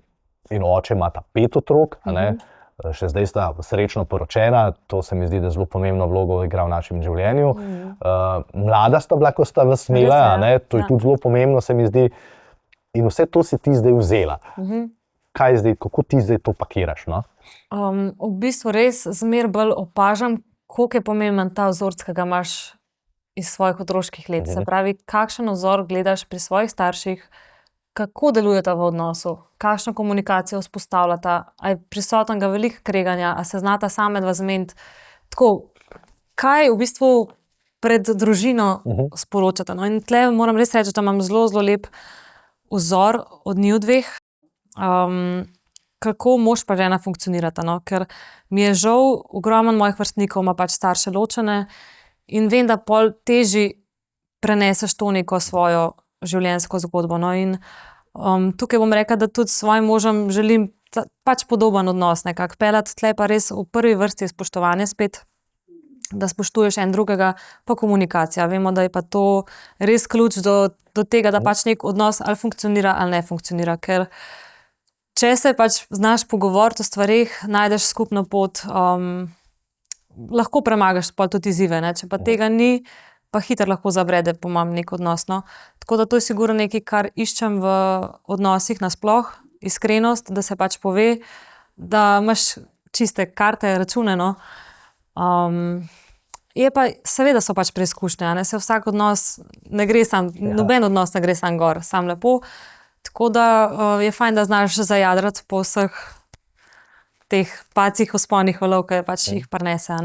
in oče imata 5 otrok, še zdaj sta srečno poročena, to se mi zdi, da zelo pomembno vlogo igra v našem življenju. Mlada sta bila, ko sta vas imela, to je tudi zelo pomembno, se mi zdi. In vse to si ti zdaj vzela. Kaj zdaj, kako ti zdaj to pakiraš? V bistvu res zmer bolj opažam, koliko je pomemben ta vzorec, ki ga imaš iz svojih otroških let. Se pravi, kakšen vzor gledaš pri svojih starših, kako delujeta v odnosu, kakšno komunikacijo vzpostavljata, a je prisotnega veliko kreganja, a se znata same dva zmeniti. Tako, kaj v bistvu pred družino sporočata. In tle moram res reči, da imam zelo, zelo lep vzor od njiju dveh, kako mož pa žena funkcionirata. Ker mi je žal, ogromno mojih vrstnikov ima pač starše ločene in vem, da pol težje preneseš to neko svojo življenjsko zgodbo. In tukaj bom rekla, da tudi s svojim možem želim pač podoben odnos nekako peljati. Tle pa res v prvi vrsti je spoštovanje spet, da spoštuješ en drugega, pa komunikacija. Vemo, da je pa to res ključ do tega, da pač nek odnos ali funkcionira ali ne funkcionira. Ker če se pač znaš pogovoriti o stvarih, najdeš skupno pot, lahko premagaš pol tudi izzive. Če pa tega ni, pa hitro lahko zabrede, po mojem, nek odnos. Tako da to je sigurno nekaj, kar iščem v odnosih nasploh, iskrenost, da se pač pove, da imaš čiste karte, račune. Je pa, seveda so pač preizkušnje, se vsak odnos ne gre sam, noben odnos ne gre sam gor, sam lepo. Tako da je fajn, da znaš zajadrati po vseh teh pacih, vzponih valov, ki pač jih prinese.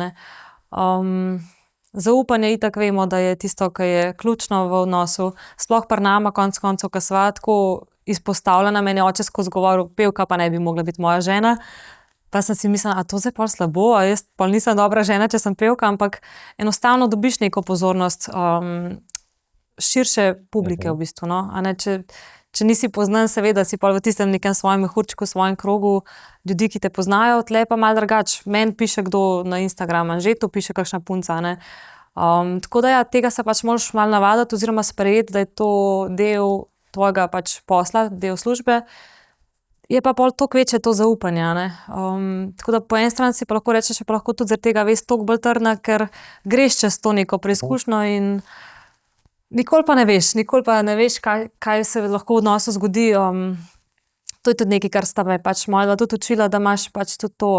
Zaupanje itak vemo, da je tisto, ki je ključno v odnosu. Sploh pri nama, konec koncev, ko sva tako izpostavljena, meni je oče skozi govoril, pevka pa ne bi mogla biti moja žena. Pa sem si mislila, a to zdaj pol slabo, a jaz pol nisem dobra žena, če sem pevka, ampak enostavno dobiš neko pozornost širše publike v bistvu. Če nisi poznan, seveda si pol v tistem nekem svojem mehurčku, v svojem krogu ljudi, ki te poznajo, tle pa malo drugače. Meni piše kdo na Instagramu, že to piše kakšna punca. Tako da ja, tega se pač moraš malo navaditi oziroma sprejeti, da je to del tvojega pač posla, del službe. je pa pol toliko večje to zaupanje. a ne. Tako da po eni strani si pa lahko rečeš, pa lahko tudi zaradi tega veš toliko bolj trdna, ker greš čez to neko preizkušnjo in nikoli pa ne veš, kaj se lahko v odnosu zgodi. To je tudi nekaj, kar sta me pač moja dva tudi učila, da imaš pač tudi to,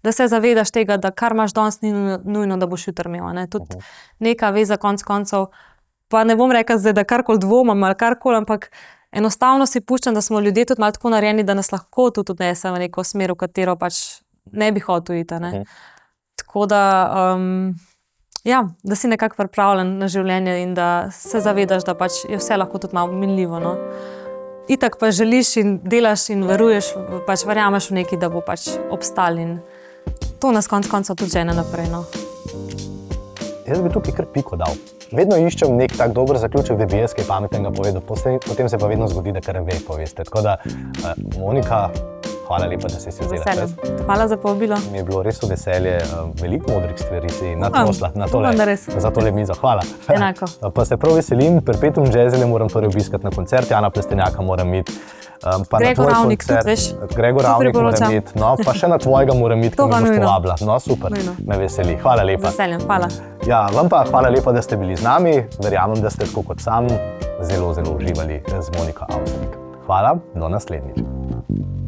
da se zavedaš tega, da kar imaš danes ni nujno, da boš jutri imel. a ne. Tudi neka veza konec koncev, pa ne bom rekla zdaj, da karkoli dvomim ali karkoli, ampak enostavno si puščam, da smo ljudje tudi malo tako narejeni, da nas lahko tudi odnese v neko smer, v katero pač ne bi hotel iti. a ne. Tako da, da si nekako pripravljen na življenje in da se zavedaš, da pač je vse lahko tudi malo minljivo. No. Itak pa želiš in delaš in veruješ, pač verjameš v nekaj, da bo pač obstal in to nas konec koncev tudi žene naprej. No. Jaz bi tukaj kar piko dal. Vedno iščem nek tak dober zaključek, da bi jaz kaj pametnega povedal, potem se pa vedno zgodi, da kar ve poveste. Tako da, Monika, hvala lepa, da si si vzela čas. Hvala za povabilo. Mi je bilo res v veselje, veliko modrih stvari si natrosla za tole mizo. Hvala. Enako. Pa se prav veselim, Perpetuum Jazzile moram torej obiskati na koncert, Jana Plestenjaka moram iti. Gregor Ravnik tudi, veš. Gregor Ravnik moram iti, no, pa še na tvojega moram iti, ko me boš povabila. No, super, me veseli. Hvala lepa. Z veseljem, hvala. Ja, vam pa hvala lepa, da ste bili z nami. Verjamem, da ste tako kot sam zelo, zelo uživali z Moniko Avsenik. Hvala, do naslednjič.